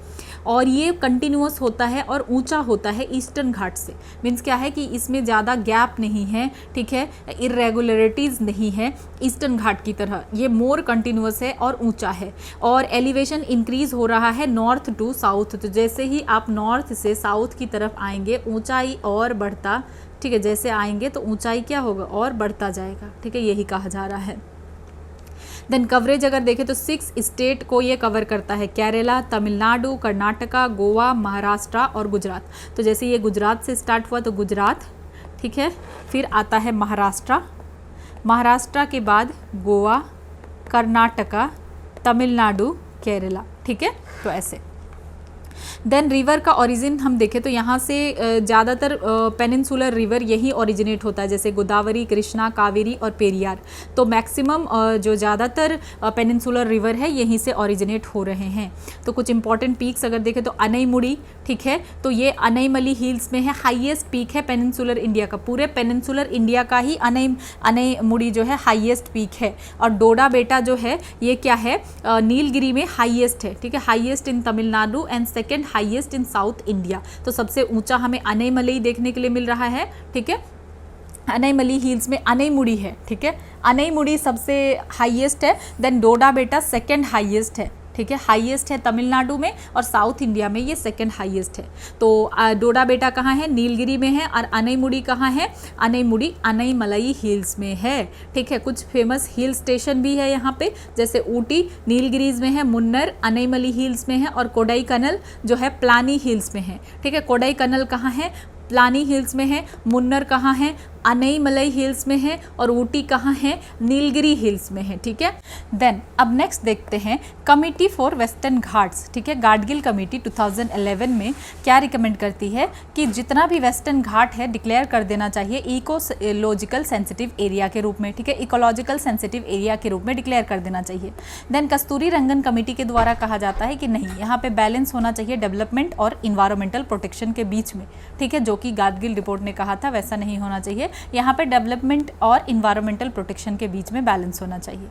[SPEAKER 1] और ये कंटिन्यूअस होता है और ऊंचा होता है ईस्टर्न घाट से। मीन्स क्या है कि इसमें ज़्यादा गैप नहीं है, ठीक है, इरेगुलरिटीज़ नहीं है ईस्टर्न घाट की तरह, ये मोर कंटिन्यूअस है और ऊंचा है। और एलिवेशन इंक्रीज हो रहा है नॉर्थ टू साउथ, तो जैसे ही आप नॉर्थ से साउथ की तरफ आएंगे ऊंचाई और बढ़ता, ठीक है, जैसे आएंगे तो ऊंचाई क्या होगा, और बढ़ता जाएगा, ठीक है, यही कहा जा रहा है। देन कवरेज अगर देखें तो 6 स्टेट को ये कवर करता है, केरला, तमिलनाडु, कर्नाटका, गोवा, महाराष्ट्र और गुजरात। तो जैसे ये गुजरात से स्टार्ट हुआ तो गुजरात, ठीक है, फिर आता है महाराष्ट्र, महाराष्ट्र के बाद गोवा, कर्नाटका, तमिलनाडु, केरला, ठीक है। तो ऐसे देन रिवर का ओरिजिन हम देखें तो यहाँ से ज़्यादातर पेनिनसुलर रिवर यही ओरिजिनेट होता है, जैसे गोदावरी, कृष्णा, कावेरी और पेरियार। तो मैक्सिमम जो ज़्यादातर पेनिनसुलर रिवर है यहीं से ओरिजिनेट हो रहे हैं। तो कुछ इंपॉर्टेंट पीक्स अगर देखें तो अनैमुड़ी, ठीक है, तो ये अनैमली हिल्स में है, हाईएस्ट पीक है पेनिनसुलर इंडिया का, पूरे पेनिनसुलर इंडिया का ही अनैमुड़ी जो है हाईएस्ट पीक है। और डोडा बेटा जो है ये क्या है, नीलगिरी में हाईएस्ट है, ठीक है, highest in Tamil Nadu and second highest in south India. तो सबसे ऊंचा हमें अनैमलई देखने के लिए मिल रहा है, ठीक है, अनैमली हिल्स में अनैमुड़ी है, ठीक है, अनैमुड़ी सबसे हाईएस्ट है। देन डोडा बेटा सेकेंड हाईएस्ट है, ठीक है, हाईएस्ट है तमिलनाडु में, और साउथ इंडिया में ये सेकंड हाईएस्ट है। तो डोडा बेटा कहाँ है, नीलगिरी में है, और अनैमुड़ी कहाँ है, अनैमुड़ी अनैमलई हिल्स में है, ठीक है। कुछ फेमस हिल स्टेशन भी है यहाँ पे, जैसे ऊटी नीलगिरीज में है, मुन्नर अनैमली हिल्स में है, और कोडाईकनाल जो है प्लानी हिल्स में है, ठीक है। कोडाईकनाल कहाँ है, प्लानी हिल्स में है, मुन्नर कहाँ है, अनईमलई हिल्स में है और ऊटी कहाँ है, नीलगिरी हिल्स में है, ठीक है। देन अब नेक्स्ट देखते हैं कमिटी फॉर वेस्टर्न घाट्स, ठीक है। गाडगिल कमेटी 2011 में क्या रिकमेंड करती है कि जितना भी वेस्टर्न घाट है डिक्लेयर कर देना चाहिए इकोलॉजिकल सेंसिटिव एरिया के रूप में, ठीक है, इकोलॉजिकल सेंसिटिव एरिया के रूप में डिक्लेयर कर देना चाहिए। देन कस्तूरी रंगन कमेटी के द्वारा कहा जाता है कि नहीं, यहाँ पे बैलेंस होना चाहिए डेवलपमेंट और इन्वायरमेंटल प्रोटेक्शन के बीच में, ठीक है, जो कि गाडगिल रिपोर्ट ने कहा था वैसा नहीं होना चाहिए। यहाँ पे डेवलपमेंट और इन्वायरमेंटल प्रोटेक्शन के बीच में बैलेंस होना चाहिए।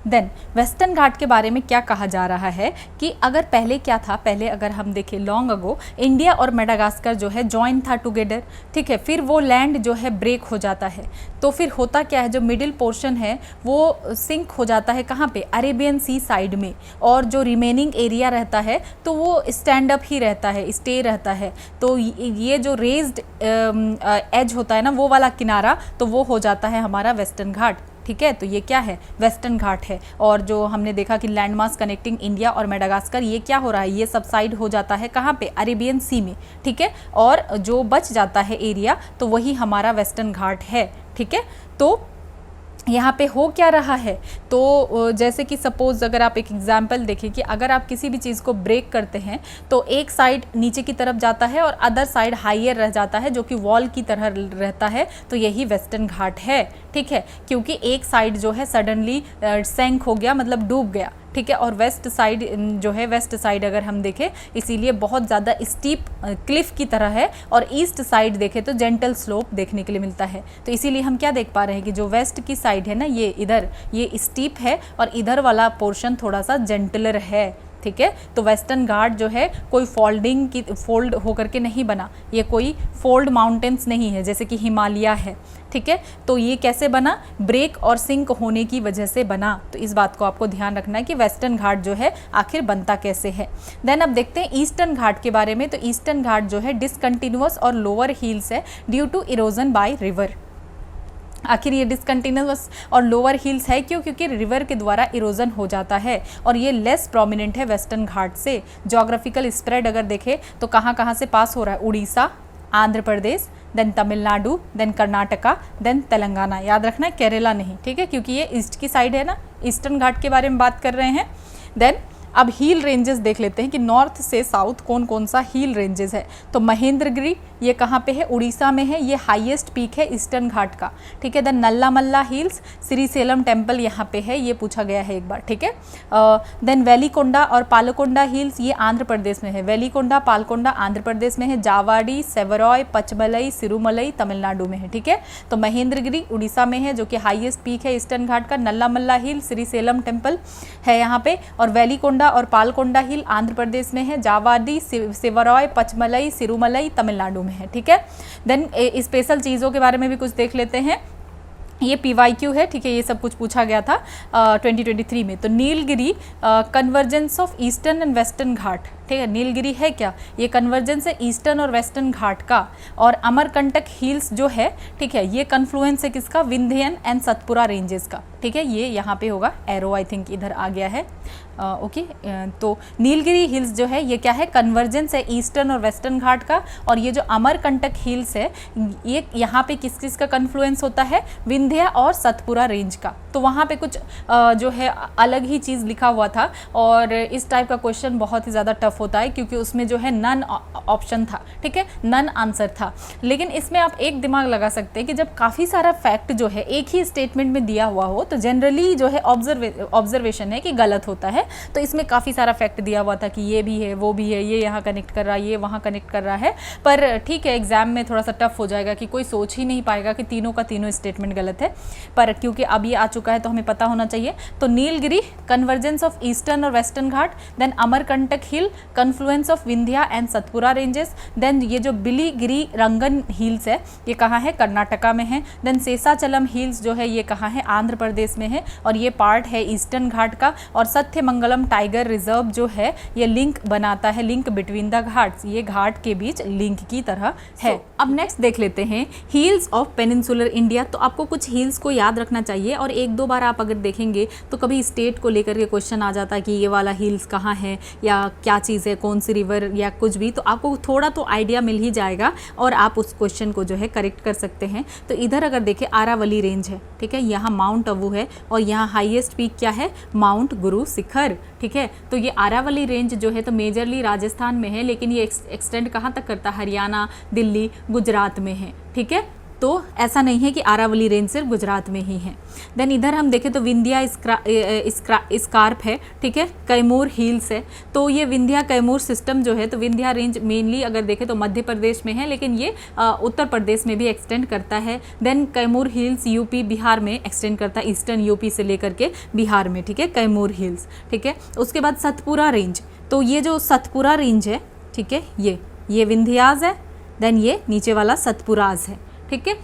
[SPEAKER 1] देन वेस्टर्न घाट के बारे में क्या कहा जा रहा है कि अगर पहले क्या था, पहले अगर हम देखें लॉन्ग अगो इंडिया और मेडागास्कर जो है जॉइन था टुगेदर, ठीक है, फिर वो लैंड जो है ब्रेक हो जाता है, तो फिर होता क्या है, जो मिडिल पोर्शन है वो सिंक हो जाता है कहाँ पे, अरेबियन सी साइड में, और जो रिमेनिंग एरिया रहता है तो वो स्टैंड अप ही रहता है, स्टे रहता है। तो ये जो रेज्ड एज होता है ना, वो वाला किनारा, तो वो हो जाता है हमारा वेस्टर्न घाट, ठीक है। तो ये क्या है, वेस्टर्न घाट है। और जो हमने देखा कि लैंडमास कनेक्टिंग इंडिया और मेडागास्कर, ये क्या हो रहा है, ये सबसाइड हो जाता है कहाँ पे, अरेबियन सी में, ठीक है, और जो बच जाता है एरिया तो वही हमारा वेस्टर्न घाट है, ठीक है। तो यहाँ पे हो क्या रहा है, तो जैसे कि सपोज अगर आप एक एग्जांपल देखें कि अगर आप किसी भी चीज़ को ब्रेक करते हैं तो एक साइड नीचे की तरफ जाता है और अदर साइड हाइयर रह जाता है, जो कि वॉल की तरह रहता है, तो यही वेस्टर्न घाट है, ठीक है, क्योंकि एक साइड जो है सडनली सैंक हो गया, मतलब डूब गया, ठीक है, और वेस्ट साइड जो है, वेस्ट साइड अगर हम देखें इसीलिए बहुत ज़्यादा स्टीप क्लिफ की तरह है, और ईस्ट साइड देखें तो जेंटल स्लोप देखने के लिए मिलता है। तो इसीलिए हम क्या देख पा रहे हैं कि जो वेस्ट की साइड है ना, ये इधर ये स्टीप है और इधर वाला पोर्शन थोड़ा सा जेंटलर है, ठीक है। तो वेस्टर्न घाट जो है कोई फोल्ड होकर के नहीं बना, ये कोई फोल्ड माउंटेन्स नहीं है जैसे कि हिमालय है, ठीक है। तो ये कैसे बना, ब्रेक और सिंक होने की वजह से बना। तो इस बात को आपको ध्यान रखना है कि वेस्टर्न घाट जो है आखिर बनता कैसे है। देन अब देखते हैं ईस्टर्न घाट के बारे में। तो ईस्टर्न घाट जो है डिसकंटिन्यूअस और लोअर हिल्स है due to erosion by river. आखिर ये डिसकंटिन्यूअस और लोअर हिल्स है क्यों, क्योंकि रिवर के द्वारा इरोजन हो जाता है, और ये लेस प्रोमिनेंट है वेस्टर्न घाट से। जोग्राफिकल स्प्रेड अगर देखें तो कहाँ कहाँ से पास हो रहा है, Orissa, Andhra Pradesh, then Tamil Nadu, then Karnataka, then Telangana. याद रखना है केरला नहीं, ठीक है, क्योंकि ये ईस्ट की साइड है ना, ईस्टर्न घाट के बारे में बात कर रहे हैं। देन अब हील रेंजेस देख लेते हैं कि नॉर्थ से साउथ कौन कौन सा हील रेंजेस है। तो महेंद्रगिरी ये कहाँ पे है, उड़ीसा में है, ये हाईएस्ट पीक है ईस्टर्न घाट का, ठीक है। Then Nallamalla hills, Srisailam temple यहाँ पे है, ये पूछा गया है एक बार, ठीक है। देन वेलिकोंडा और पालकोंडा हिल्स ये आंध्र प्रदेश में है, वेलिकोंडा पालकोंडा आंध्र प्रदेश में है, जावाड़ी, सेवरॉय, पचमलई, सिरुमलई तमिलनाडु में है, ठीक है। तो महेंद्रगिरी उड़ीसा में है जो कि हाईएस्ट पीक है ईस्टर्न घाट का, नल्लामल्ला हिल श्रीशैलम टेम्पल है यहाँ पे, और वेलिकोंडा और पालकोंडा हिल आंध्र प्रदेश में है, जावाडी, सेवरॉय, पचमलई, सिरुमलई तमिलनाडु में है, ठीक है। देन स्पेशल चीज़ों के बारे में भी कुछ देख लेते हैं। ये PYQ है, ठीक है, ये सब कुछ पूछा गया था 2023 में। तो Nilgiri convergence of eastern and western ghat, ठीक है, नीलगिरी है क्या, ये कन्वर्जेंस है ईस्टर्न और वेस्टर्न घाट का। और अमरकंटक हिल्स जो है, ठीक है, ये कन्फ्लुएंस है किसका, विंध्यन एंड सतपुरा रेंजेस का, ठीक है। ये यहाँ पे होगा एरो, आई थिंक इधर आ गया है, ओके। तो नीलगिरी हिल्स जो है ये क्या है, कन्वर्जेंस है ईस्टर्न और वेस्टर्न घाट का। और ये जो अमरकंटक हिल्स है ये यहाँ पे किस किस का कन्फ्लुएंस होता है, विंध्य और सतपुरा रेंज का। तो वहाँ पे कुछ जो है अलग ही चीज़ लिखा हुआ था, और इस टाइप का क्वेश्चन बहुत ही ज़्यादा टफ होता है क्योंकि उसमें जो है नन ऑप्शन था, ठीक है, नन आंसर था। लेकिन इसमें आप एक दिमाग लगा सकते हैं कि जब काफ़ी सारा फैक्ट जो है एक ही स्टेटमेंट में दिया हुआ हो तो जनरली जो है ऑब्जर्वेशन है कि गलत होता है। तो इसमें काफ़ी सारा फैक्ट दिया हुआ था कि ये भी है, वो भी है, ये यहाँ कनेक्ट कर रहा है, ये वहाँ कनेक्ट कर रहा है। पर ठीक है, एग्जाम में थोड़ा सा टफ हो जाएगा कि कोई सोच ही नहीं पाएगा कि तीनों का तीनों स्टेटमेंट गलत है। पर क्योंकि अब ये आ चुका है तो हमें पता होना चाहिए। तो नीलगिरी कन्वर्जेंस ऑफ ईस्टर्न और western Ghat, then Amarkantak hill confluence of Vindhya and Satpura ranges, then ये जो बिलीगिरी रंगन हिल्स है ये कहाँ है, कर्नाटका में है। देन शेषाचलम हिल्स जो है ये कहाँ है, आंध्र प्रदेश में है, और ये पार्ट है ईस्टर्न घाट का। और सत्यमंगलम टाइगर रिजर्व जो है ये लिंक बनाता है, लिंक बिटवीन द घाट्स, ये घाट के बीच लिंक की तरह है। अब नेक्स्ट देख लेते हैं हिल्स ऑफ पेनिनसुलर इंडिया। तो आपको कुछ हिल्स को याद रखना चाहिए, और एक दो बार आप अगर देखेंगे तो कभी स्टेट को लेकर के क्वेश्चन आ जाता है कि ये वाला हिल्स कहाँ है या क्या चीज़ है, कौन सी रिवर या कुछ भी, तो आपको आपको थोड़ा तो आइडिया मिल ही जाएगा और आप उस क्वेश्चन को जो है करेक्ट कर सकते हैं। तो इधर अगर देखें आरावली रेंज है, ठीक है, यहाँ माउंट अबू है और यहाँ हाईएस्ट पीक क्या है, माउंट गुरु शिखर, ठीक है। तो ये आरावली रेंज जो है तो मेजरली राजस्थान में है, लेकिन ये एक्सटेंड कहाँ तक करता है, हरियाणा, दिल्ली, गुजरात में है, ठीक है। तो ऐसा नहीं है कि आरावली रेंज सिर्फ गुजरात में ही है। देन इधर हम देखें तो विंध्या स्कार्प है, ठीक है, कैमूर हिल्स है। तो ये विंध्या कैमूर सिस्टम जो है तो विंध्या रेंज मेनली अगर देखें तो मध्य प्रदेश में है, लेकिन ये उत्तर प्रदेश में भी एक्सटेंड करता है। Then Kaimur hills UP Bihar में एक्सटेंड करता है, ईस्टर्न यूपी से लेकर के बिहार में, ठीक है, कैमूर हिल्स, ठीक है। उसके बाद सतपुरा रेंज, तो ये जो सतपुरा रेंज है, ठीक है, ये विंध्याज है, देन ये नीचे वाला सतपुराज है, ठीक है।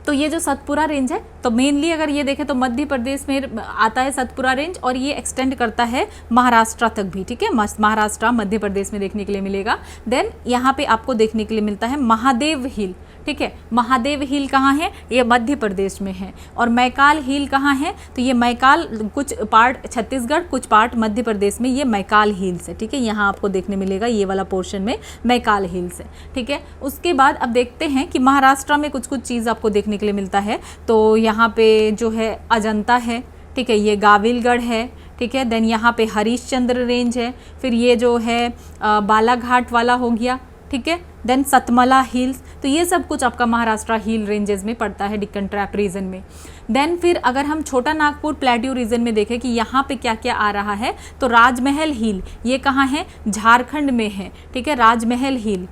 [SPEAKER 1] तो ये जो सतपुरा रेंज है तो मेनली अगर ये देखें तो मध्य प्रदेश में आता है सतपुरा रेंज और ये एक्सटेंड करता है महाराष्ट्र तक भी, ठीक है, महाराष्ट्र मध्य प्रदेश में देखने के लिए मिलेगा। देन यहाँ पे आपको देखने के लिए मिलता है महादेव हिल, ठीक है। महादेव हिल कहाँ है, ये मध्य प्रदेश में है। और मैकाल हिल कहाँ है, तो ये मैकाल कुछ पार्ट छत्तीसगढ़, कुछ पार्ट मध्य प्रदेश में, ये मैकाल हिल्स है, ठीक है। यहाँ आपको देखने मिलेगा ये वाला पोर्शन में मैकाल हिल्स है, ठीक है। उसके बाद अब देखते हैं कि महाराष्ट्र में कुछ कुछ चीज़ आपको देखने के लिए मिलता है। तो यहाँ पे जो है अजंता है, ठीक है, ये गाविलगढ़ है, ठीक है। देन यहाँ पे हरिश्चंद्र रेंज है, फिर ये जो है बालाघाट वाला हो गया, ठीक है। देन सतमला हिल्स, तो ये सब कुछ आपका महाराष्ट्र हिल रेंजेस में पड़ता है, डिक्कन ट्रैप रीजन में। देन फिर अगर हम छोटा नागपुर प्लेट्यू रीजन में देखें कि यहाँ पे क्या क्या आ रहा है, तो राजमहल हिल, ये कहाँ है, झारखंड में है, ठीक है। राजमहल हिल,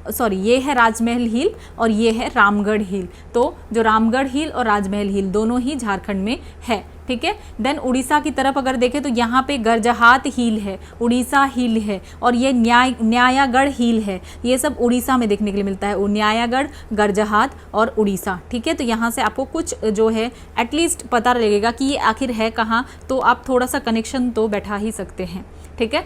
[SPEAKER 1] सॉरी, ये है राजमहल हिल और ये है रामगढ़ हिल। तो जो रामगढ़ हिल और राजमहल हिल दोनों ही झारखंड में है, ठीक है। देन उड़ीसा की तरफ अगर देखें तो यहाँ पे गरजहात हिल है, उड़ीसा हिल है, और ये न्यायागढ़ हिल है। ये सब उड़ीसा में देखने के लिए मिलता है, न्यायागढ़, गरजहात और उड़ीसा, ठीक है। तो यहाँ से आपको कुछ जो है एटलीस्ट पता लगेगा कि ये आखिर है कहाँ, तो आप थोड़ा सा कनेक्शन तो बैठा ही सकते हैं, ठीक है।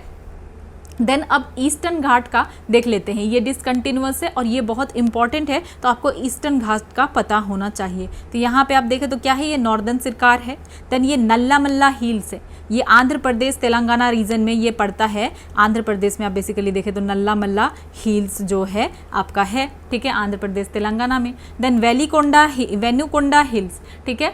[SPEAKER 1] देन अब ईस्टर्न घाट का देख लेते हैं, ये डिसकंटिन्यूअस है और ये बहुत इंपॉर्टेंट है, तो आपको ईस्टर्न घाट का पता होना चाहिए। तो यहाँ पे आप देखें तो क्या है, ये नॉर्दर्न सिरकार है। देन ये नल्लामल्ला हिल्स है, ये आंध्र प्रदेश तेलंगाना रीजन में ये पड़ता है। आंध्र प्रदेश में आप बेसिकली देखें तो नल्लामल्ला हिल्स जो है आपका है, ठीक है, आंध्र प्रदेश तेलंगाना में। देन वेनुकोंडा हिल्स, ठीक है,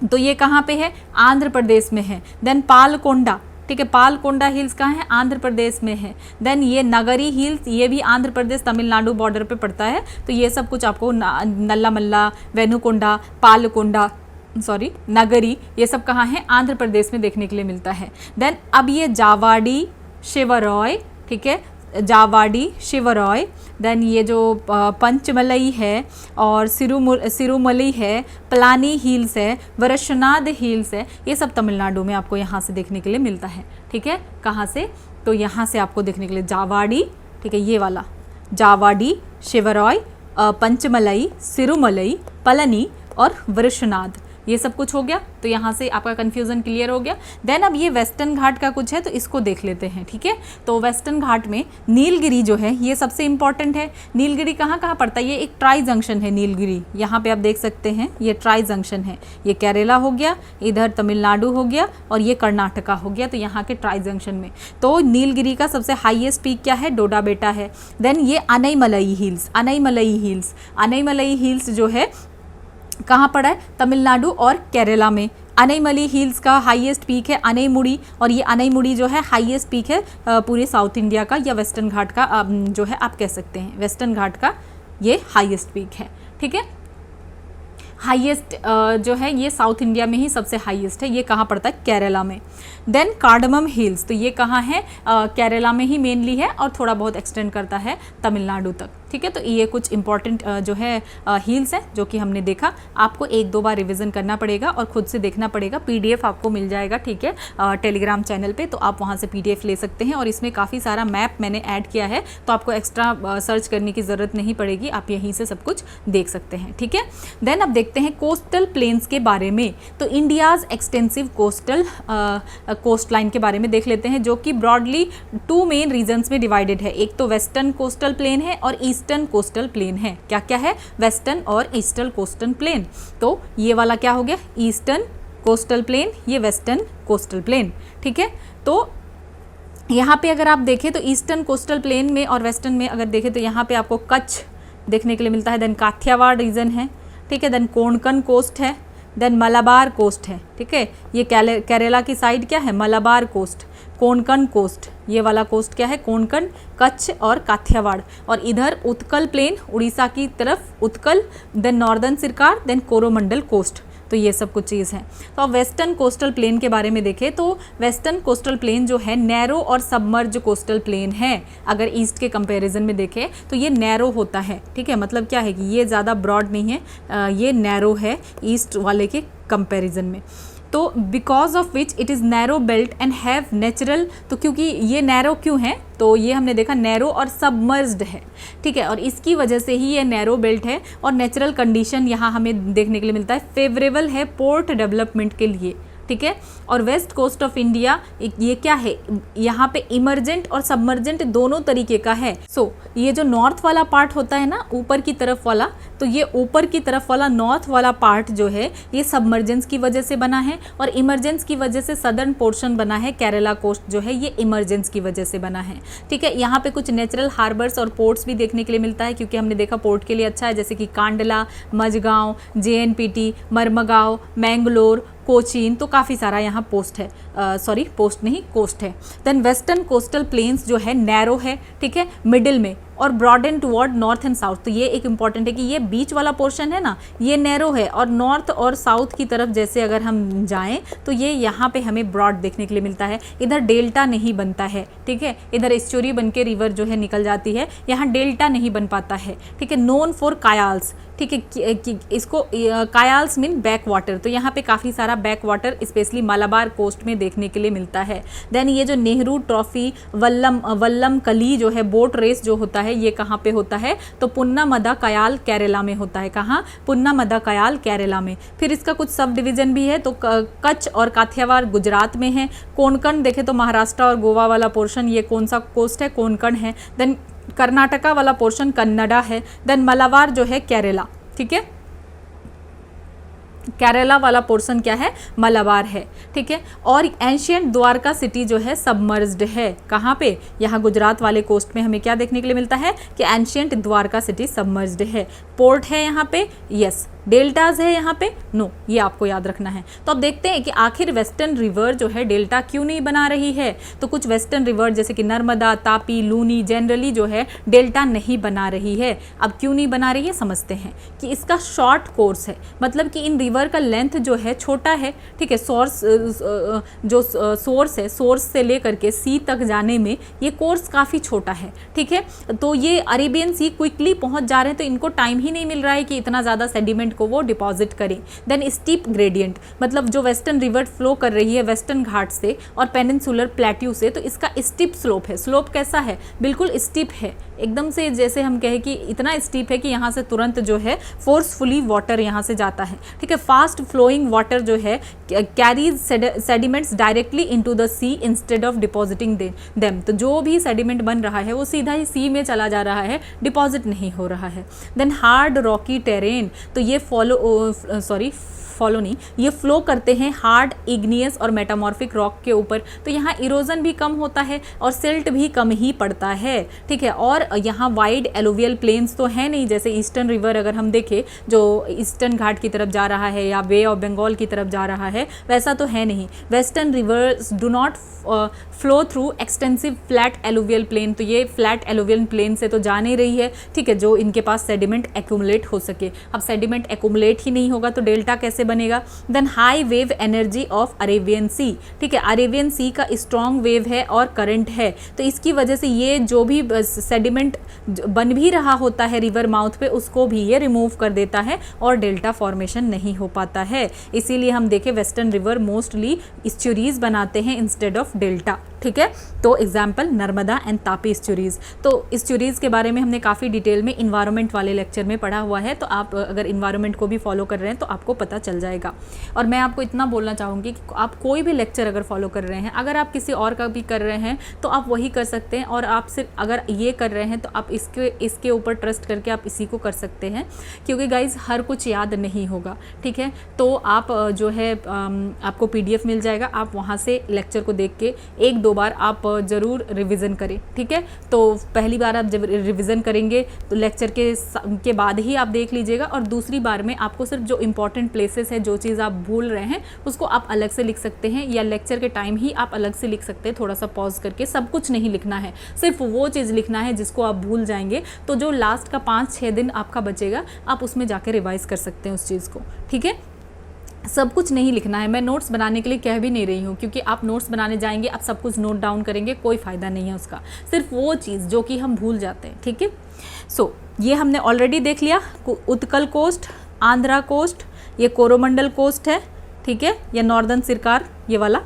[SPEAKER 1] तो ये कहाँ पे है, आंध्र प्रदेश में है। देन पालकोंडा, ठीक है, पालकोंडा हिल्स कहाँ है, आंध्र प्रदेश में है। देन ये नगरी हिल्स, ये भी आंध्र प्रदेश तमिलनाडु बॉर्डर पे पड़ता है। तो ये सब कुछ आपको नल्लामल्ला, वेनुकोंडा, पालकोंडा, सॉरी नगरी, ये सब कहाँ है, आंध्र प्रदेश में देखने के लिए मिलता है। देन अब ये जावाडी शिवरॉय, ठीक है, जावाडी शिवरॉय। देन ये जो पंचमलई है और सिरुमलई है, पलानी हिल्स है, वरशनाद हिल्स है, ये सब तमिलनाडु में आपको यहाँ से देखने के लिए मिलता है, ठीक है। कहाँ से, तो यहाँ से आपको देखने के लिए जावाडी, ठीक है, ये वाला जावाडी, शिवरॉय, पंचमलई, सिरुमलई, पलानी और वरशनाद, ये सब कुछ हो गया। तो यहाँ से आपका कन्फ्यूज़न क्लियर हो गया। देन अब ये वेस्टर्न घाट का कुछ है तो इसको देख लेते हैं, ठीक है। तो वेस्टर्न घाट में नीलगिरी जो है ये सबसे इंपॉर्टेंट है। नीलगिरी कहाँ कहाँ पड़ता है, ये एक ट्राई जंक्शन है नीलगिरी, यहाँ पे आप देख सकते हैं ये ट्राई जंक्शन है। ये केरला हो गया, इधर तमिलनाडु हो गया और ये कर्नाटका हो गया, तो यहाँ के ट्राई जंक्शन में। तो नीलगिरी का सबसे हाईएस्ट पीक क्या है, डोडा बेटा है। देन ये अनईमलई हिल्स, अनईमलई हिल्स जो है कहाँ पड़ा है, तमिलनाडु और केरला में। अनईमलई हिल्स का हाईएस्ट पीक है अनईमुड़ी, और ये अनईमुड़ी जो है हाईएस्ट पीक है पूरे साउथ इंडिया का या वेस्टर्न घाट का जो है आप कह सकते हैं, वेस्टर्न घाट का ये हाईएस्ट पीक है, ठीक है। हाईएस्ट जो है ये साउथ इंडिया में ही सबसे हाईएस्ट है। ये कहाँ पड़ता है, केरला में। देन कार्डमम हिल्स, तो ये कहाँ है, केरला में ही मेनली है और थोड़ा बहुत एक्सटेंड करता है तमिलनाडु तक, ठीक है। तो ये कुछ इंपॉर्टेंट जो है हिल्स है जो कि हमने देखा। आपको एक दो बार रिवीजन करना पड़ेगा और खुद से देखना पड़ेगा। पीडीएफ आपको मिल जाएगा, ठीक है, टेलीग्राम चैनल पे, तो आप वहाँ से पीडीएफ ले सकते हैं। और इसमें काफ़ी सारा मैप मैंने ऐड किया है, तो आपको एक्स्ट्रा सर्च करने की ज़रूरत नहीं पड़ेगी, आप यहीं से सब कुछ देख सकते हैं, ठीक है। देन अब देखते हैं कोस्टल प्लेन्स के बारे में। तो इंडियाज़ एक्सटेंसिव कोस्ट लाइन के बारे में देख लेते हैं, जो कि ब्रॉडली 2 मेन रीजन्स में डिवाइडेड है। एक तो वेस्टर्न कोस्टल प्लेन है और ईस्टर्न कोस्टल प्लेन है। क्या क्या है, वेस्टर्न और ईस्टर्न कोस्टल प्लेन। तो ये वाला क्या हो गया, ईस्टर्न कोस्टल प्लेन, ये वेस्टर्न कोस्टल प्लेन, ठीक है। तो यहाँ पे अगर आप देखें तो ईस्टर्न कोस्टल प्लेन में और वेस्टर्न में अगर देखें तो यहाँ पे आपको कच्छ देखने के लिए मिलता है, देन काठियावाड़ रीजन है, ठीक है, देन कोंकण कोस्ट है, देन मलाबार कोस्ट है, ठीक है, ये केरला की साइड क्या है, मलाबार कोस्ट, कोंकण कोस्ट, ये वाला कोस्ट क्या है, कोंकण, कच्छ और काठियावाड़, और इधर उत्कल प्लेन उड़ीसा की तरफ Utkal, then northern Sircar, then Coromandel coast. तो ये सब कुछ चीज़ है। तो अब वेस्टर्न कोस्टल प्लेन के बारे में देखें तो वेस्टर्न कोस्टल प्लेन जो है नैरो और सबमर्ज कोस्टल प्लेन है। अगर ईस्ट के कंपैरिजन में देखें तो ये नैरो होता है, ठीक है, मतलब क्या है कि ये ज़्यादा ब्रॉड नहीं है, ये नैरो है ईस्ट वाले के कंपैरिजन में। तो because of which it is narrow belt and have natural, तो क्योंकि ये नैरो क्यों है, तो ये हमने देखा नैरो और सबमर्ज्ड है, ठीक है, और इसकी वजह से ही ये नैरो बेल्ट है और नेचुरल कंडीशन यहाँ हमें देखने के लिए मिलता है, फेवरेबल है पोर्ट डेवलपमेंट के लिए, ठीक है। और वेस्ट कोस्ट ऑफ इंडिया ये क्या है, यहाँ पे इमर्जेंट और सबमर्जेंट दोनों तरीके का है। सो ये जो नॉर्थ वाला पार्ट होता है ना ऊपर की तरफ वाला, तो ये ऊपर की तरफ वाला नॉर्थ वाला पार्ट जो है ये सबमर्जेंस की वजह से बना है, और इमर्जेंस की वजह से सदर्न पोर्शन बना है, केरला कोस्ट जो है ये इमर्जेंस की वजह से बना है, ठीक है। यहाँ पे कुछ नेचुरल हार्बर्स और पोर्ट्स भी देखने के लिए मिलता है, क्योंकि हमने देखा पोर्ट के लिए अच्छा है, जैसे कि कांडला, मझगांव, JNPT, मरमगांव, मैंगलोर, कोचीन, तो काफ़ी सारा यहाँ पोस्ट है, पोस्ट नहीं कोस्ट है। देन वेस्टर्न कोस्टल प्लेन्स जो है नैरो है, ठीक है, मिडिल में, और broaden toward north and south. तो ये एक इंपॉर्टेंट है कि ये बीच वाला पोर्शन है ना ये नैरो है, और नॉर्थ और साउथ की तरफ जैसे अगर हम जाएं तो ये यहाँ पे हमें ब्रॉड देखने के लिए मिलता है। इधर डेल्टा नहीं बनता है, ठीक है, इधर एस्चुरी बन के रिवर जो है निकल जाती है, यहाँ डेल्टा नहीं बन पाता है, ठीक है। नोन फॉर कायाल्स, ठीक है, इसको कायाल्स मीन बैक वाटर, तो यहाँ पे काफ़ी सारा backwater specially Malabar coast में देखने के लिए मिलता है। देन ये जो नेहरू ट्रॉफी वल्लम कली जो है बोट रेस जो होता है ये कहाँ पे होता है, तो पुन्नामदा कयाल केरला में होता है। कहाँ, पुन्नामदा कयाल केरला में। फिर इसका कुछ सब डिवीजन भी है, तो कच्छ और काठियावाड़ गुजरात में है। कोंकण देखे तो महाराष्ट्र और गोवा वाला पोर्शन ये कौन सा कोस्ट है, कोंकण है। देन कर्नाटका वाला पोर्शन कन्नडा है। देन मलाबार जो है केरला, ठीक है, केरला वाला पोर्शन क्या है, मलाबार है, ठीक है। और एंशियंट द्वारका सिटी जो है सबमर्ज्ड है, कहाँ पे, यहाँ गुजरात वाले कोस्ट में हमें क्या देखने के लिए मिलता है कि एंशियंट द्वारका सिटी सबमर्ज्ड है। पोर्ट है यहाँ पे, यस। डेल्टाज है यहाँ पे, नो, ये आपको याद रखना है। तो अब देखते हैं कि आखिर वेस्टर्न रिवर जो है डेल्टा क्यों नहीं बना रही है। तो कुछ वेस्टर्न रिवर जैसे कि नर्मदा, तापी, लूनी जनरली जो है डेल्टा नहीं बना रही है। अब क्यों नहीं बना रही है समझते हैं कि इसका शॉर्ट कोर्स है, मतलब कि इन रिवर का लेंथ जो है छोटा है, ठीक है। सोर्स है, सोर्स से लेकर के सी तक जाने में ये कोर्स काफ़ी छोटा है, ठीक है। तो ये अरेबियन सी क्विकली पहुंच जा रहे हैं, तो इनको टाइम ही नहीं मिल रहा है कि इतना ज़्यादा सेडिमेंट को वो डिपॉजिट करें। देन स्टीप ग्रेडियंट, मतलब जो वेस्टर्न रिवर फ्लो कर रही है वेस्टर्न घाट से और पेनिनसुलर प्लेट्यू से, तो इसका स्टीप स्लोप है। स्लोप कैसा है, बिल्कुल स्टीप है, एकदम से जैसे हम कहें कि इतना स्टीप है कि यहाँ से तुरंत जो है फोर्सफुली वाटर यहाँ से जाता है, ठीक है। फास्ट फ्लोइंग वाटर जो है carries sediments directly into the sea instead of depositing them. तो जो भी सेडिमेंट बन रहा है वो सीधा ही सी में चला जा रहा है, डिपॉजिट नहीं हो रहा है। देन हार्ड रॉकी टेरेन, तो ये ये फ्लो करते हैं हार्ड इग्नियस और मेटामॉर्फिक रॉक के ऊपर, तो यहाँ इरोजन भी कम होता है और सिल्ट भी कम ही पड़ता है, ठीक है। और यहाँ वाइड एलुवियल प्लेन्स तो है नहीं, जैसे ईस्टर्न रिवर अगर हम देखें जो ईस्टर्न घाट की तरफ जा रहा है या बे ऑफ बंगाल की तरफ जा रहा है, वैसा तो है नहीं। Western rivers do not flow through extensive flat alluvial plain, तो ये फ्लैट एलुवियल प्लेन से तो जा नहीं रही है, ठीक है, जो इनके पास सेडिमेंट एक्यूमुलेट हो सके। अब सेडिमेंट एक्यूमुलेट ही नहीं होगा तो डेल्टा कैसे बनेगा। Then high wave energy of Arabian sea, ठीक है, अरेबियन सी का स्ट्रॉन्ग वेव है और करंट है, तो इसकी वजह से ये जो भी सेडिमेंट बन भी रहा होता है रिवर माउथ पे उसको भी ये रिमूव कर देता है और डेल्टा फॉर्मेशन नहीं हो पाता है। इसीलिए हम देखें वेस्टर्न रिवर मोस्टली स्चुरीज बनाते हैं इंस्टेड ऑफ डेल्टा, ठीक है। तो एग्जाम्पल नर्मदा एंड तापी स्चुरीज। तो स्चुरीज के बारे में हमने काफ़ी डिटेल में इन्वायरमेंट वाले लेक्चर में पढ़ा हुआ है, तो आप अगर इन्वायरमेंट को भी फॉलो कर रहे हैं तो आपको पता चल जाएगा। और मैं आपको इतना बोलना चाहूँगी कि आप कोई भी लेक्चर अगर फॉलो कर रहे हैं, अगर आप किसी और का भी कर रहे हैं तो आप वही कर सकते हैं, और आप सिर्फ अगर ये कर रहे हैं तो आप इसके ऊपर ट्रस्ट करके आप इसी को कर सकते हैं, क्योंकि गाइज हर कुछ याद नहीं होगा, ठीक है। तो आप जो है आपको PDF मिल जाएगा, आप वहाँ से लेक्चर को देख के 1-2 बार आप ज़रूर रिवीजन करें, ठीक है। तो पहली बार आप जब रिवीजन करेंगे तो लेक्चर के बाद ही आप देख लीजिएगा, और दूसरी बार में आपको सिर्फ जो इंपॉर्टेंट प्लेसेस है, जो चीज़ आप भूल रहे हैं उसको आप अलग से लिख सकते हैं, या लेक्चर के टाइम ही आप अलग से लिख सकते हैं, थोड़ा सा पॉज करके। सब कुछ नहीं लिखना है, सिर्फ वो चीज़ लिखना है जिसको आप भूल जाएंगे, तो जो लास्ट का 5-6 दिन आपका बचेगा आप उसमें जाके रिवाइज कर सकते हैं उस चीज़ को, ठीक है। सब कुछ नहीं लिखना है, मैं नोट्स बनाने के लिए कह भी नहीं रही हूँ, क्योंकि आप नोट्स बनाने जाएंगे आप सब कुछ नोट डाउन करेंगे, कोई फ़ायदा नहीं है उसका, सिर्फ वो चीज़ जो कि हम भूल जाते हैं, ठीक है। सो ये हमने ऑलरेडी देख लिया, उत्कल कोस्ट, आंध्रा कोस्ट, ये कोरोमंडल कोस्ट है, ठीक है, या नॉर्दर्न सिरकार ये वाला,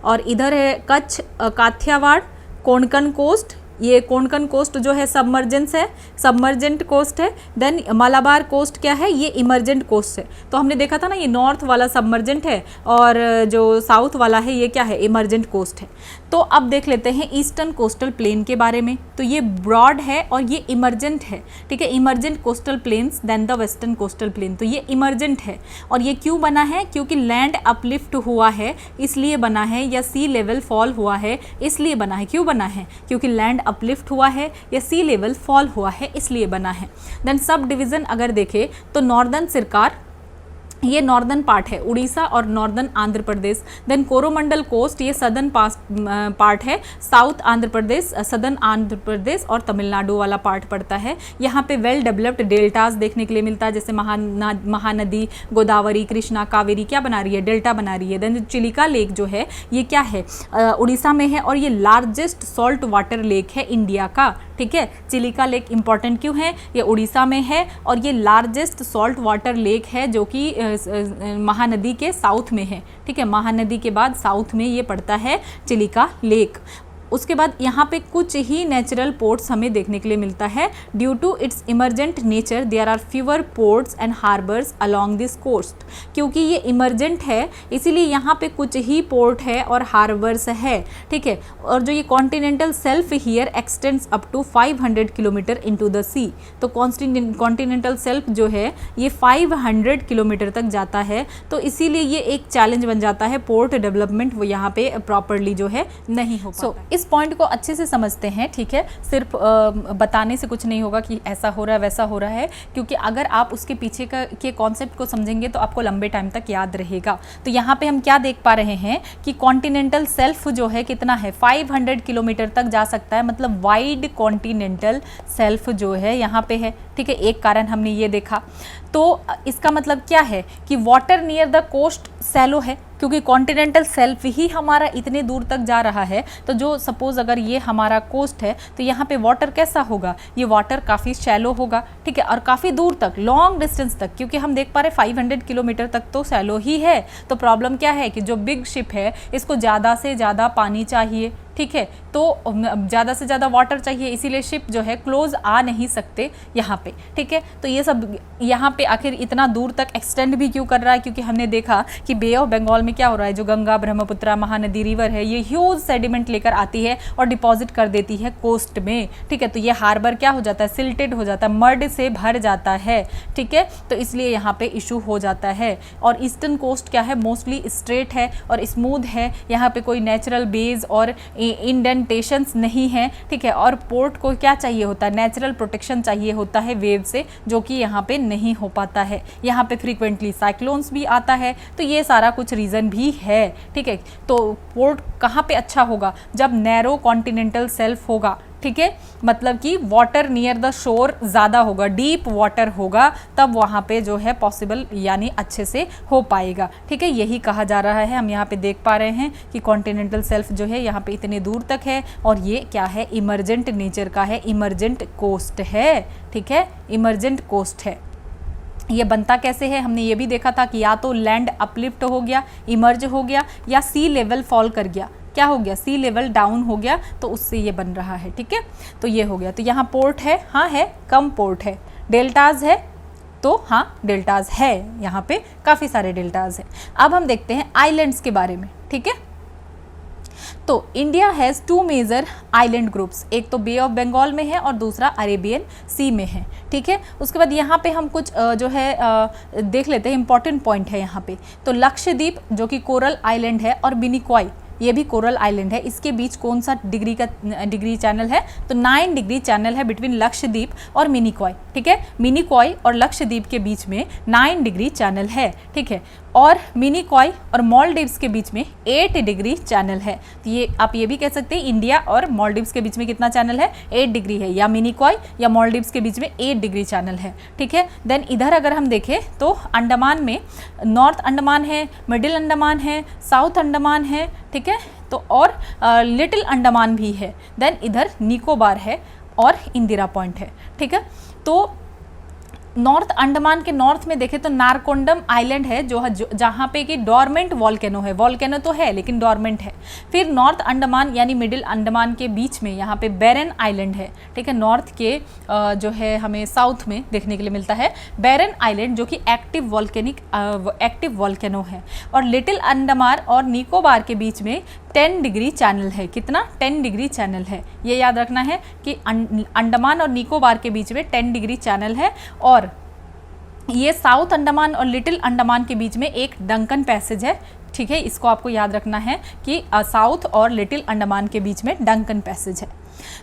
[SPEAKER 1] और इधर है कच्छ, काठियावाड़, कोंकण कोस्ट, ये कोंकण कोस्ट जो है सबमर्जेंस है, सबमर्जेंट कोस्ट है। देन मालाबार कोस्ट क्या है, ये इमर्जेंट कोस्ट है। तो हमने देखा था ना, ये नॉर्थ वाला सबमर्जेंट है और जो साउथ वाला है ये क्या है, इमर्जेंट कोस्ट है। तो अब देख लेते हैं ईस्टर्न कोस्टल प्लेन के बारे में। तो ये ब्रॉड है और ये इमर्जेंट है, ठीक है, emergent coastal plains then the western coastal plain. तो ये इमर्जेंट है, और ये क्यों बना है, क्योंकि लैंड अपलिफ्ट हुआ है इसलिए बना है, या सी लेवल फॉल हुआ है इसलिए बना है। क्यों बना है, क्योंकि लैंड अपलिफ्ट हुआ है या सी लेवल फॉल हुआ है इसलिए बना है। देन सब डिवीज़न अगर देखें तो नॉर्दर्न सिरकार ये नॉर्दर्न पार्ट है, उड़ीसा और northern Andhra Pradesh. Then Coromandel coast ये सदर्न पार्ट है, साउथ आंध्र प्रदेश, सदर्न आंध्र प्रदेश और तमिलनाडु वाला पार्ट पड़ता है। यहाँ पे वेल डेवलप्ड डेल्टास देखने के लिए मिलता है, जैसे महानदी, गोदावरी, कृष्णा, कावेरी क्या बना रही है, डेल्टा बना रही है। देन चिलिका लेक जो है ये क्या है, उड़ीसा में है, और ये लार्जेस्ट सॉल्ट वाटर लेक है इंडिया का, ठीक है। चिलिका लेक इंपॉर्टेंट क्यों है, ये उड़ीसा में है और ये लार्जेस्ट सॉल्ट वाटर लेक है जो कि महानदी के साउथ में है, ठीक है। महानदी के बाद साउथ में ये पड़ता है चिलिका लेक। उसके बाद यहाँ पे कुछ ही नेचुरल पोर्ट्स हमें देखने के लिए मिलता है। Due to its emergent nature there are fewer ports and harbours along this coast. क्योंकि ये इमर्जेंट है इसीलिए यहाँ पे कुछ ही पोर्ट है और हार्बर्स है, ठीक है। और जो ये continental shelf here extends up to 500 kilometre into the sea. तो कॉन्टिनेंटल सेल्फ जो है ये 500 किलोमीटर तक जाता है, तो इसीलिए ये एक चैलेंज बन जाता है, पोर्ट डेवलपमेंट वो यहाँ पे प्रॉपरली जो है नहीं हो पाता। इस पॉइंट को अच्छे से समझते हैं, ठीक है। सिर्फ बताने से कुछ नहीं होगा कि ऐसा हो रहा है वैसा हो रहा है, क्योंकि अगर आप उसके पीछे के कॉन्सेप्ट को समझेंगे तो आपको लंबे टाइम तक याद रहेगा। तो यहाँ पे हम क्या देख पा रहे हैं कि कॉन्टिनेंटल सेल्फ जो है कितना है, 500 किलोमीटर तक जा सकता है, मतलब वाइड कॉन्टिनेंटल सेल्फ जो है यहाँ पे है, ठीक है। एक कारण हमने ये देखा। तो इसका मतलब क्या है कि water near the coast shallow है, क्योंकि कॉन्टिनेंटल सेल्फ ही हमारा इतने दूर तक जा रहा है। तो जो सपोज अगर ये हमारा कोस्ट है तो यहाँ पे वाटर कैसा होगा, ये वाटर काफ़ी शैलो होगा, ठीक है, और काफ़ी दूर तक, लॉन्ग डिस्टेंस तक, क्योंकि हम देख पा रहे 500 किलोमीटर तक तो शैलो ही है। तो प्रॉब्लम क्या है कि जो बिग शिप है इसको ज़्यादा से ज़्यादा पानी चाहिए, ठीक है, तो ज़्यादा से ज़्यादा वाटर चाहिए, इसीलिए शिप जो है क्लोज आ नहीं सकते यहाँ पे, ठीक है। तो ये सब यहाँ पे आखिर इतना दूर तक एक्सटेंड भी क्यों कर रहा है, क्योंकि हमने देखा कि बे ऑफ बंगाल में क्या हो रहा है, जो गंगा, ब्रह्मपुत्रा, महानदी रिवर है ये ह्यूज सेडिमेंट लेकर आती है और डिपॉजिट कर देती है कोस्ट में, ठीक है। तो ये हार्बर क्या हो जाता है, सिल्टेड हो जाता है, मड से भर जाता है, ठीक है। तो इसलिए यहाँ पे इशू हो जाता है। और ईस्टर्न कोस्ट क्या है, मोस्टली स्ट्रेट है और स्मूथ है, यहाँ पे कोई नेचुरल बेज और इंडेंटेशंस नहीं है, ठीक है। और पोर्ट को क्या चाहिए होता है, नेचुरल प्रोटेक्शन चाहिए होता है वेव से, जो कि यहाँ पे नहीं हो पाता है। यहाँ पे फ्रीक्वेंटली साइक्लोन्स भी आता है, तो ये सारा कुछ रीज़न भी है, ठीक है। तो पोर्ट कहाँ पे अच्छा होगा, जब नैरो कॉन्टिनेंटल सेल्फ होगा, ठीक है, मतलब कि वाटर नियर द शोर ज़्यादा होगा, डीप वाटर होगा, तब वहाँ पे जो है पॉसिबल यानी अच्छे से हो पाएगा, ठीक है। यही कहा जा रहा है। हम यहाँ पे देख पा रहे हैं कि कॉन्टिनेंटल सेल्फ जो है यहाँ पे इतने दूर तक है और ये क्या है, इमर्जेंट नेचर का है, इमर्जेंट कोस्ट है, ठीक है, इमर्जेंट कोस्ट है। ये बनता कैसे है, हमने ये भी देखा था कि या तो लैंड अपलिफ्ट हो गया, इमर्ज हो गया, या सी लेवल फॉल कर गया, क्या हो गया, सी लेवल डाउन हो गया, तो उससे ये बन रहा है, ठीक है। तो ये हो गया। तो यहाँ पोर्ट है, हाँ है, कम पोर्ट है। डेल्टाज है, तो हाँ डेल्टाज है, यहाँ पे काफ़ी सारे डेल्टाज हैं। अब हम देखते हैं आइलैंड्स के बारे में, ठीक है। तो India has 2 major island groups, एक तो बे ऑफ बंगाल में है और दूसरा अरेबियन सी में है, ठीक है। उसके बाद यहाँ पे हम कुछ जो है देख लेते हैं, इंपॉर्टेंट पॉइंट है यहाँ पे। तो लक्षद्वीप जो कि कोरल आइलैंड है, और मिनिकॉय ये भी कोरल आइलैंड है। इसके बीच कौन सा डिग्री चैनल है, तो 9 डिग्री चैनल है बिटवीन लक्षद्वीप और मिनिकॉय, ठीक है। मिनिकॉय और लक्षद्वीप के बीच में 9 डिग्री चैनल है, ठीक है। और मिनिकॉय और मालदीव्स के बीच में 8 डिग्री चैनल है। तो ये आप ये भी कह सकते हैं इंडिया और मालदीव्स के बीच में कितना चैनल है, 8 डिग्री है, या मिनिकॉय या मालदीव्स के बीच में 8 डिग्री चैनल है, ठीक है। देन इधर अगर हम देखें तो अंडमान में नॉर्थ अंडमान है, मिडिल अंडमान है, साउथ अंडमान है, ठीक है, तो और लिटिल अंडमान भी है। देन इधर निकोबार है और इंदिरा पॉइंट है, ठीक है। तो नॉर्थ अंडमान के नॉर्थ में देखें तो नारकोंडम आइलैंड है जो जहाँ पे कि डॉर्मेंट वॉल्केनो है, वॉल्केनो तो है लेकिन डॉर्मेंट है। फिर नॉर्थ अंडमान यानी मिडिल अंडमान के बीच में यहाँ पे बैरन आइलैंड है, ठीक है। नॉर्थ के जो है हमें साउथ में देखने के लिए मिलता है बैरन आइलैंड जो कि एक्टिव वॉल्केनो है। और लिटिल अंडमान और निकोबार के बीच में 10 डिग्री चैनल है। कितना, 10 डिग्री चैनल है। ये याद रखना है कि अंडमान और निकोबार के बीच में 10 डिग्री चैनल है। और ये साउथ अंडमान और लिटिल अंडमान के बीच में एक डंकन पैसेज है, ठीक है। इसको आपको याद रखना है कि साउथ और लिटिल अंडमान के बीच में डंकन पैसेज है।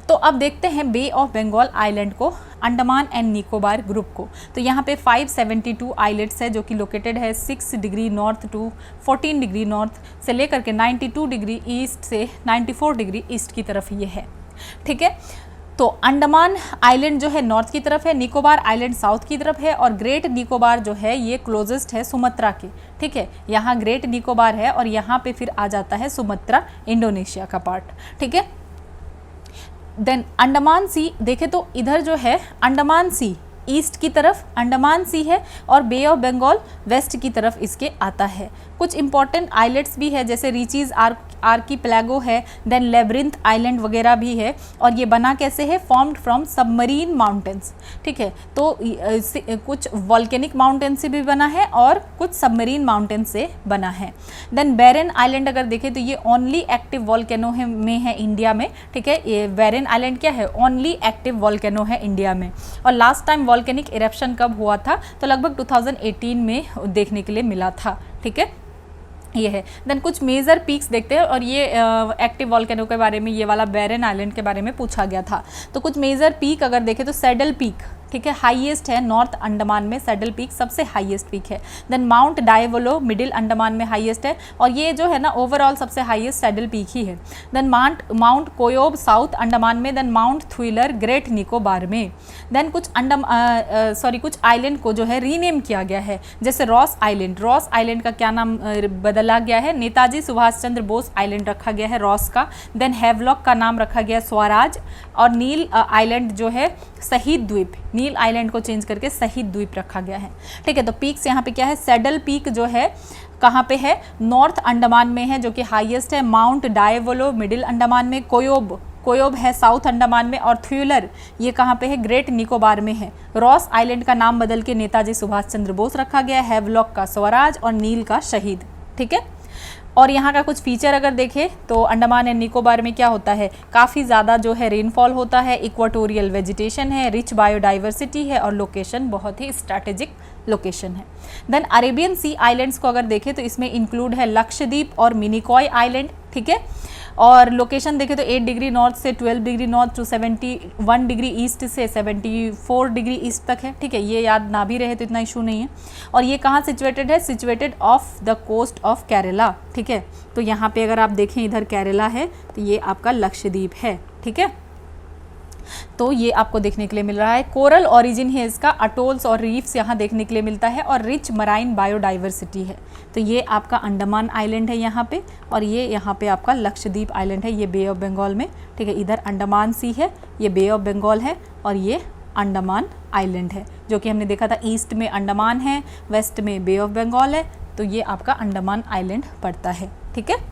[SPEAKER 1] तो अब देखते हैं बे ऑफ बंगाल आइलैंड को, अंडमान एंड निकोबार ग्रुप को। तो यहाँ पे 572 आइलैंड्स है जो कि लोकेटेड है 6 degree north to 14 degree north से लेकर के 92 डिग्री ईस्ट से 94 डिग्री ईस्ट की तरफ ये है, ठीक है। तो अंडमान आइलैंड जो है नॉर्थ की तरफ है, निकोबार आइलैंड साउथ की तरफ है, और ग्रेट निकोबार जो है ये क्लोजेस्ट है सुमात्रा के, ठीक है। यहाँ ग्रेट निकोबार है और यहाँ पे फिर आ जाता है सुमात्रा, इंडोनेशिया का पार्ट, ठीक है। देन अंडमान सी देखे तो इधर जो है अंडमान सी ईस्ट की तरफ अंडमान सी है और बे ऑफ बंगाल वेस्ट की तरफ इसके आता है। कुछ इंपॉर्टेंट आइलैंड्स भी है जैसे रिचीज आर्कीपेलागो है, देन लेब्रिंथ आइलैंड वगैरह भी है। और ये बना कैसे है, फॉर्म्ड फ्रॉम सबमरीन माउंटेन्स, ठीक है। तो कुछ वॉल्केनिक माउंटेन से भी बना है और कुछ सबमरीन माउंटेन से बना है। देन बैरन आइलैंड अगर देखें तो ये ओनली एक्टिव वॉल्केनो में है इंडिया में, ठीक है। ये बैरन आइलैंड क्या है, ओनली एक्टिव वॉल्केनो है इंडिया में। और लास्ट टाइम वॉल्केनिक इरप्शन कब हुआ था, तो लगभग 2018 में देखने के लिए मिला था, ठीक है। ये है। देन कुछ मेजर पीक्स देखते हैं, और ये एक्टिव वॉल्केनो के बारे में, ये वाला बैरन आइलैंड के बारे में पूछा गया था। तो कुछ मेजर पीक अगर देखें तो सैडल पीक, ठीक है, हाईएस्ट है नॉर्थ अंडमान में, सैडल पीक सबसे हाईएस्ट पीक है। देन माउंट डायवोलो मिडिल अंडमान में हाईएस्ट है, और ये जो है ना ओवरऑल सबसे हाईएस्ट सैडल पीक ही है। देन माउंट कोयोब साउथ अंडमान में, देन माउंट थ्विलर ग्रेट निकोबार में। देन कुछ कुछ आइलैंड को जो है रीनेम किया गया है, जैसे रॉस आइलैंड का क्या नाम बदला गया है, नेताजी सुभाष चंद्र बोस आइलैंड रखा गया है रॉस का। देन हैवलॉक का नाम रखा गया स्वराज, और नील आइलैंड जो है शहीद द्वीप, नील आइलैंड को चेंज करके शहीद द्वीप रखा गया है, ठीक है। तो पीक्स यहाँ पे क्या है, सैडल पीक जो है कहाँ पे है, नॉर्थ अंडमान में है जो कि हाईएस्ट है। माउंट डायवोलो मिडिल अंडमान में, कोयोब है साउथ अंडमान में, और थ्विलर ये कहाँ पे है, ग्रेट निकोबार में है। रॉस आइलैंड का नाम बदल के नेताजी सुभाष चंद्र बोस रखा गया है, हैवलॉक का स्वराज और नील का शहीद, ठीक है। और यहाँ का कुछ फीचर अगर देखें तो अंडमान एंड निकोबार में क्या होता है, काफ़ी ज़्यादा जो है रेनफॉल होता है, इक्वाटोरियल वेजिटेशन है, रिच बायोडाइवर्सिटी है, और लोकेशन बहुत ही स्ट्रैटेजिक लोकेशन है। देन अरेबियन सी आइलैंड्स को अगर देखें तो इसमें इंक्लूड है लक्षद्वीप और मिनिकॉय आइलैंड, ठीक है। और लोकेशन देखें तो 8 डिग्री नॉर्थ से 12 डिग्री नॉर्थ टू 71 डिग्री ईस्ट से 74 डिग्री ईस्ट तक है, ठीक है। ये याद ना भी रहे तो इतना इशू नहीं है। और ये कहाँ सिचुएटेड है, situated off the coast of Kerala, ठीक है। तो यहाँ पे अगर आप देखें इधर केरला है तो ये आपका लक्षद्वीप है, ठीक है। तो ये आपको देखने के लिए मिल रहा है। कोरल ओरिजिन है इसका, अटोल्स और रीफ्स यहाँ देखने के लिए मिलता है, और रिच मराइन बायोडाइवर्सिटी है। तो ये आपका अंडमान आइलैंड है यहाँ पे, और ये यहाँ पे आपका लक्षद्वीप आइलैंड है, ये बे ऑफ बंगाल में, ठीक है। इधर अंडमान सी है, ये बे ऑफ बंगाल है, और ये अंडमान आइलैंड है जो कि हमने देखा था ईस्ट में अंडमान है, वेस्ट में बे ऑफ बंगाल है। तो ये आपका अंडमान आइलैंड पड़ता है, ठीक है।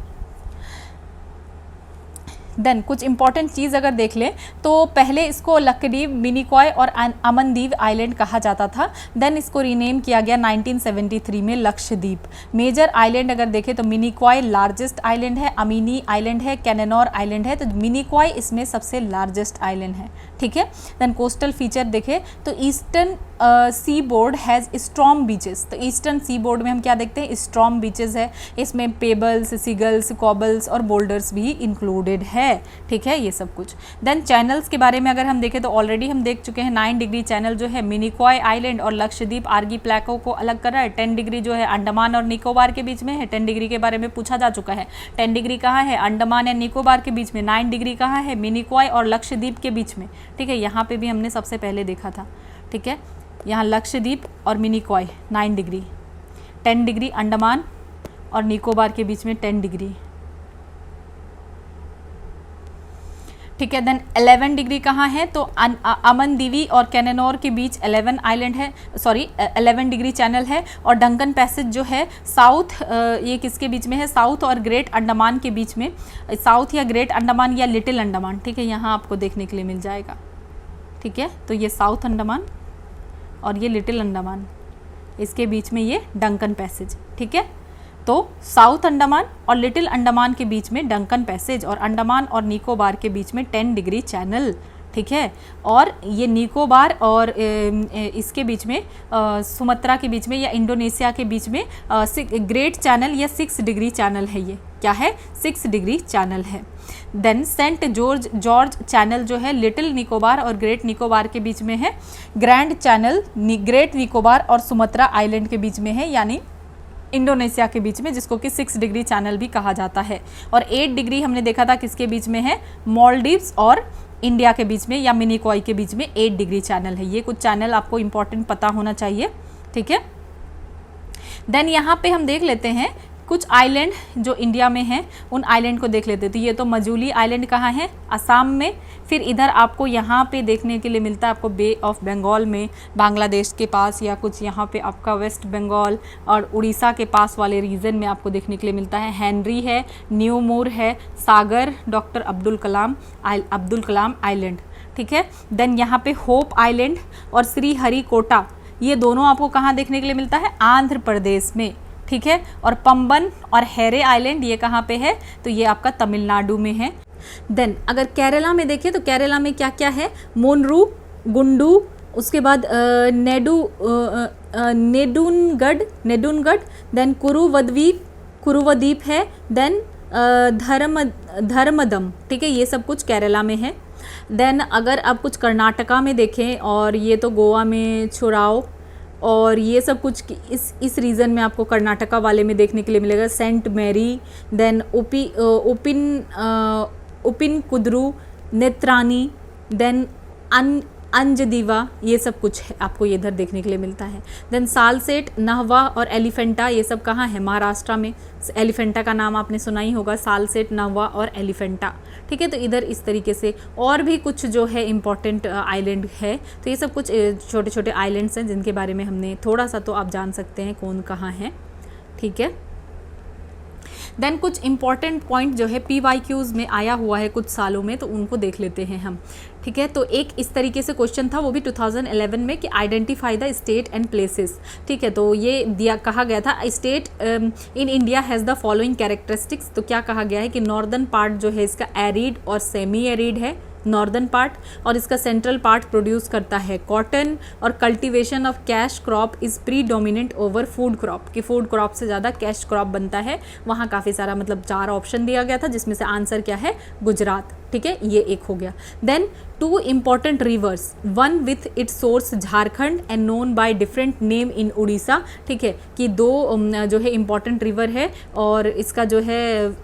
[SPEAKER 1] देन कुछ इंपॉर्टेंट चीज़ अगर देख लें तो पहले इसको लक्षद्वीप, मिनिकॉय और अमनदीव आइलैंड कहा जाता था। देन इसको रीनेम किया गया 1973 में लक्षद्वीप। मेजर आइलैंड अगर देखें तो मिनिकॉय लार्जेस्ट आइलैंड है, अमीनी आइलैंड है, कैनेनोर आइलैंड है। तो मिनिकॉय इसमें सबसे लार्जेस्ट आइलैंड है, ठीक है। देन कोस्टल फीचर देखें तो eastern seaboard has storm beaches, तो ईस्टर्न सी बोर्ड में हम क्या देखते हैं, स्ट्रॉम बीचेस है, इसमें पेबल्स, सीगल्स, कॉबल्स और बोल्डर्स भी इंक्लूडेड है, ठीक है, ये सब कुछ। देन चैनल्स के बारे में अगर हम देखें तो ऑलरेडी हम देख चुके हैं 9 डिग्री चैनल जो है मिनिकॉय आइलैंड और लक्षद्वीप आर्कीपेलागो को अलग कर रहा है। 10 डिग्री जो है अंडमान और निकोबार के बीच में है, 10 डिग्री के बारे में पूछा जा चुका है। 10 डिग्री कहाँ है, अंडमान या निकोबार के बीच में। 9 डिग्री कहाँ है, मिनिकॉय और लक्षद्वीप के बीच में, ठीक है, यहाँ पे भी हमने सबसे पहले देखा था, ठीक है, यहाँ लक्षद्वीप और मिनिकॉय 9 डिग्री। 10 डिग्री अंडमान और निकोबार के बीच में 10 डिग्री, ठीक है। देन 11 डिग्री कहाँ है, तो अमनदीवी और कैनेनोर के बीच 11 आइलैंड है, सॉरी 11 डिग्री चैनल है। और डंकन पैसेज जो है साउथ, ये किसके बीच में है, साउथ और ग्रेट अंडमान के बीच में, साउथ या ग्रेट अंडमान या लिटिल अंडमान, ठीक है, यहाँ आपको देखने के लिए मिल जाएगा, ठीक है। तो ये साउथ अंडमान और ये लिटिल अंडमान, इसके बीच में ये डंकन पैसेज, ठीक है। तो साउथ अंडमान और लिटिल अंडमान के बीच में डंकन पैसेज और अंडमान और निकोबार के बीच में 10 डिग्री चैनल, ठीक है। और ये निकोबार और इसके बीच में सुमात्रा के बीच में या इंडोनेशिया के बीच में ग्रेट चैनल या 6 डिग्री चैनल है, ये क्या है, 6 डिग्री चैनल है। देन सेंट जॉर्ज चैनल जो है लिटिल निकोबार और ग्रेट निकोबार के बीच में है। ग्रैंड चैनल ग्रेट निकोबार और सुमात्रा आइलैंड के बीच में है, यानी इंडोनेशिया के बीच में, जिसको कि 6 डिग्री चैनल भी कहा जाता है। और 8 डिग्री हमने देखा था किसके बीच में है, मालदीव्स और इंडिया के बीच में या मिनिकॉय के बीच में 8 डिग्री चैनल है। ये कुछ चैनल आपको इंपॉर्टेंट पता होना चाहिए, ठीक है। देन यहाँ पे हम देख लेते हैं कुछ आइलैंड जो इंडिया में हैं, उन आइलैंड को देख लेते हैं। तो ये तो मजूली आइलैंड कहाँ है, असम में। फिर इधर आपको यहाँ पे देखने के लिए मिलता है आपको बे ऑफ बंगाल में, बांग्लादेश के पास, या कुछ यहाँ पे आपका वेस्ट बंगाल और उड़ीसा के पास वाले रीजन में आपको देखने के लिए मिलता है। हेनरी है, न्यू मूर है, सागर, डॉक्टर अब्दुल कलाम आइलैंड, ठीक है। देन यहाँ पे होप आइलैंड और श्रीहरिकोटा, ये दोनों आपको कहाँ देखने के लिए मिलता है, आंध्र प्रदेश में, ठीक है। और पंबन और हैरे आइलैंड ये कहाँ पे है, तो ये आपका तमिलनाडु में है। देन अगर केरला में देखें तो केरला में क्या क्या है, मोनरू, गुंडू, उसके बाद नेडुनगढ़, देन कुरुवद्वीप है, देन धर्मदम, ठीक है, ये सब कुछ केरला में है। देन अगर आप कुछ कर्नाटका में देखें, और ये तो गोवा में छुराओ और ये सब कुछ इस रीजन में आपको कर्नाटका वाले में देखने के लिए मिलेगा। सेंट मैरी, देन उपिन कुद्रू, नेत्रानी, देन अंजदीवा, ये सब कुछ है आपको ये इधर देखने के लिए मिलता है। देन सालसेट, नहवा और एलिफेंटा, ये सब कहाँ है, महाराष्ट्र में। एलिफेंटा का नाम आपने सुना ही होगा, सालसेट, नहवा और एलिफेंटा, ठीक है। तो इधर इस तरीके से और भी कुछ जो है इम्पॉर्टेंट आइलैंड है। तो ये सब कुछ छोटे छोटे आइलैंड्स हैं जिनके बारे में हमने थोड़ा सा तो आप जान सकते हैं कौन कहाँ है, ठीक है। देन कुछ इंपॉर्टेंट पॉइंट जो है PYQs में आया हुआ है कुछ सालों में, तो उनको देख लेते हैं हम, ठीक है। तो एक इस तरीके से क्वेश्चन था, वो भी 2011 में, कि identify the state and places, ठीक है। तो ये कहा गया था state in India has the following characteristics. तो क्या कहा गया है कि नॉर्दर्न पार्ट जो है इसका एरिड और सेमी एरिड है, नॉर्दर्न पार्ट, और इसका सेंट्रल पार्ट प्रोड्यूस करता है कॉटन, और cultivation of cash crop is predominant over food crop, कि फूड क्रॉप से ज़्यादा कैश क्रॉप बनता है वहाँ। काफ़ी सारा मतलब 4 ऑप्शन दिया गया था, जिसमें से आंसर क्या है, गुजरात, ठीक है, ये एक हो गया। Then 2 important rivers, one with its source Jharkhand and known by different name in Orissa, ठीक है, कि 2 जो है इंपॉर्टेंट रिवर है और इसका जो है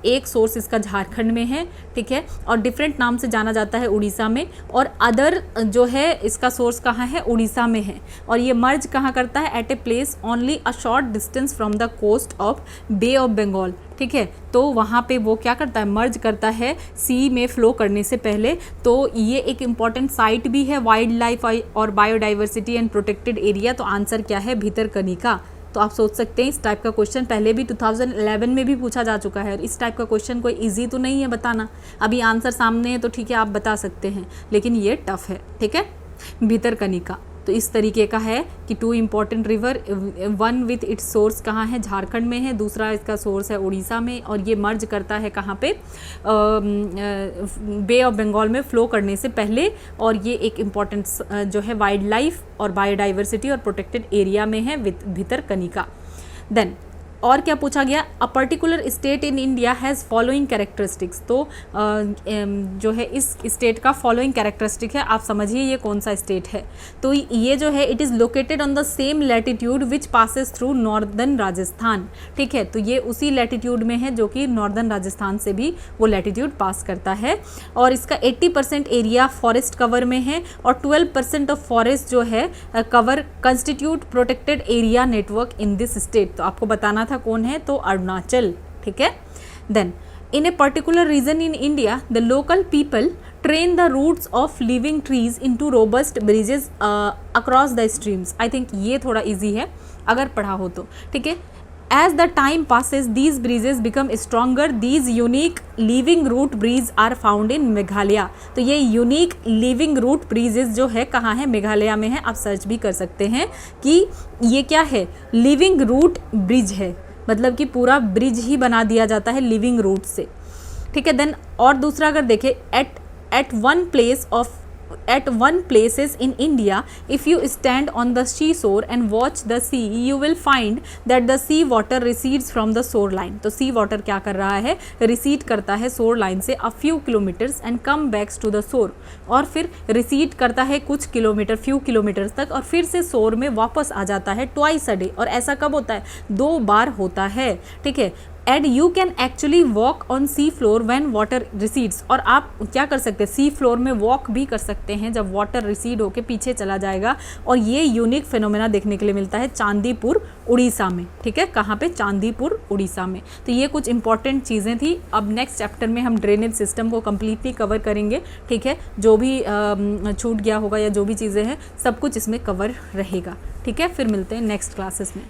[SPEAKER 1] एक सोर्स इसका झारखंड में है, ठीक है, और डिफरेंट नाम से जाना जाता है उड़ीसा में, और अदर जो है इसका सोर्स कहाँ है, उड़ीसा में है। और ये मर्ज कहाँ करता है, at a place only a short distance from the coast of Bay of Bengal, ठीक है। तो वहाँ पे वो क्या करता है, मर्ज करता है सी में फ्लो करने से पहले। तो ये एक इम्पॉर्टेंट साइट भी है, वाइल्ड लाइफ और बायोडाइवर्सिटी एंड प्रोटेक्टेड एरिया। तो आंसर क्या है, भितरकनिका। तो आप सोच सकते हैं इस टाइप का क्वेश्चन पहले भी 2011 में भी पूछा जा चुका है। इस टाइप का क्वेश्चन कोई इजी तो नहीं है बताना, अभी आंसर सामने है तो ठीक है आप बता सकते हैं, लेकिन ये टफ है, ठीक है। भितरकनिका, तो इस तरीके का है कि 2 important river, one with its source कहाँ है, झारखंड में है, दूसरा इसका सोर्स है उड़ीसा में, और ये मर्ज करता है कहाँ पे, बे ऑफ बंगाल में फ्लो करने से पहले, और ये एक इम्पॉर्टेंट जो है वाइल्ड लाइफ और बायोडाइवर्सिटी और प्रोटेक्टेड एरिया में है भितरकनिका। देन और क्या पूछा गया, a particular state in India has following characteristics, तो जो है इस स्टेट का फॉलोइंग कैरेक्टरिस्टिक है, आप समझिए ये कौन सा स्टेट है। तो ये जो है it is located on the same latitude which passes through northern Rajasthan, ठीक है, तो ये उसी लैटिट्यूड में है जो कि नॉर्दर्न राजस्थान से भी वो लैटिट्यूड पास करता है, और इसका 80% एरिया फॉरेस्ट कवर में है, और 12% ऑफ फॉरेस्ट जो है cover constitute protected area network in this state. तो आपको बताना था कौन है, तो अरुणाचल, ठीक है। Then in a particular region in India the local people train the roots of living trees into robust bridges across the streams. I think ये थोड़ा इजी है अगर पढ़ा हो तो, ठीक है। As the time passes, these breezes become stronger. These unique living root breeze are found in Meghalaya. तो ये यूनिक लिविंग रूट ब्रीजेस जो है कहाँ है, मेघालय में है। आप सर्च भी कर सकते हैं कि ये क्या है, लिविंग रूट ब्रिज है, मतलब कि पूरा ब्रिज ही बना दिया जाता है लिविंग रूट से, ठीक है। देन और दूसरा अगर देखें, at one places in India, if you stand on the seashore and watch the sea, you will find that the sea water recedes from the shore line। तो sea water क्या कर रहा है, recede करता है shore line से a few kilometers and come back to the shore, और फिर recede करता है कुछ किलोमीटर, few kilometers तक, और फिर से shore में वापस आ जाता है twice a day। और ऐसा कब होता है, 2 बार होता है, ठीक है। And you can actually walk on sea floor when water recedes, और आप क्या कर सकते हैं, सी फ्लोर में वॉक भी कर सकते हैं जब वाटर रिसीड होके पीछे चला जाएगा। और ये यूनिक फिनोमेना देखने के लिए मिलता है चांदीपुर उड़ीसा में, ठीक है, कहाँ पे, चांदीपुर उड़ीसा में। तो ये कुछ इंपॉर्टेंट चीज़ें थी। अब नेक्स्ट चैप्टर में हम ड्रेनेज सिस्टम को कम्प्लीटली कवर करेंगे, ठीक है। जो भी छूट गया होगा या जो भी चीज़ें हैं सब कुछ इसमें कवर रहेगा, ठीक है। फिर मिलते हैं नेक्स्ट क्लासेस में।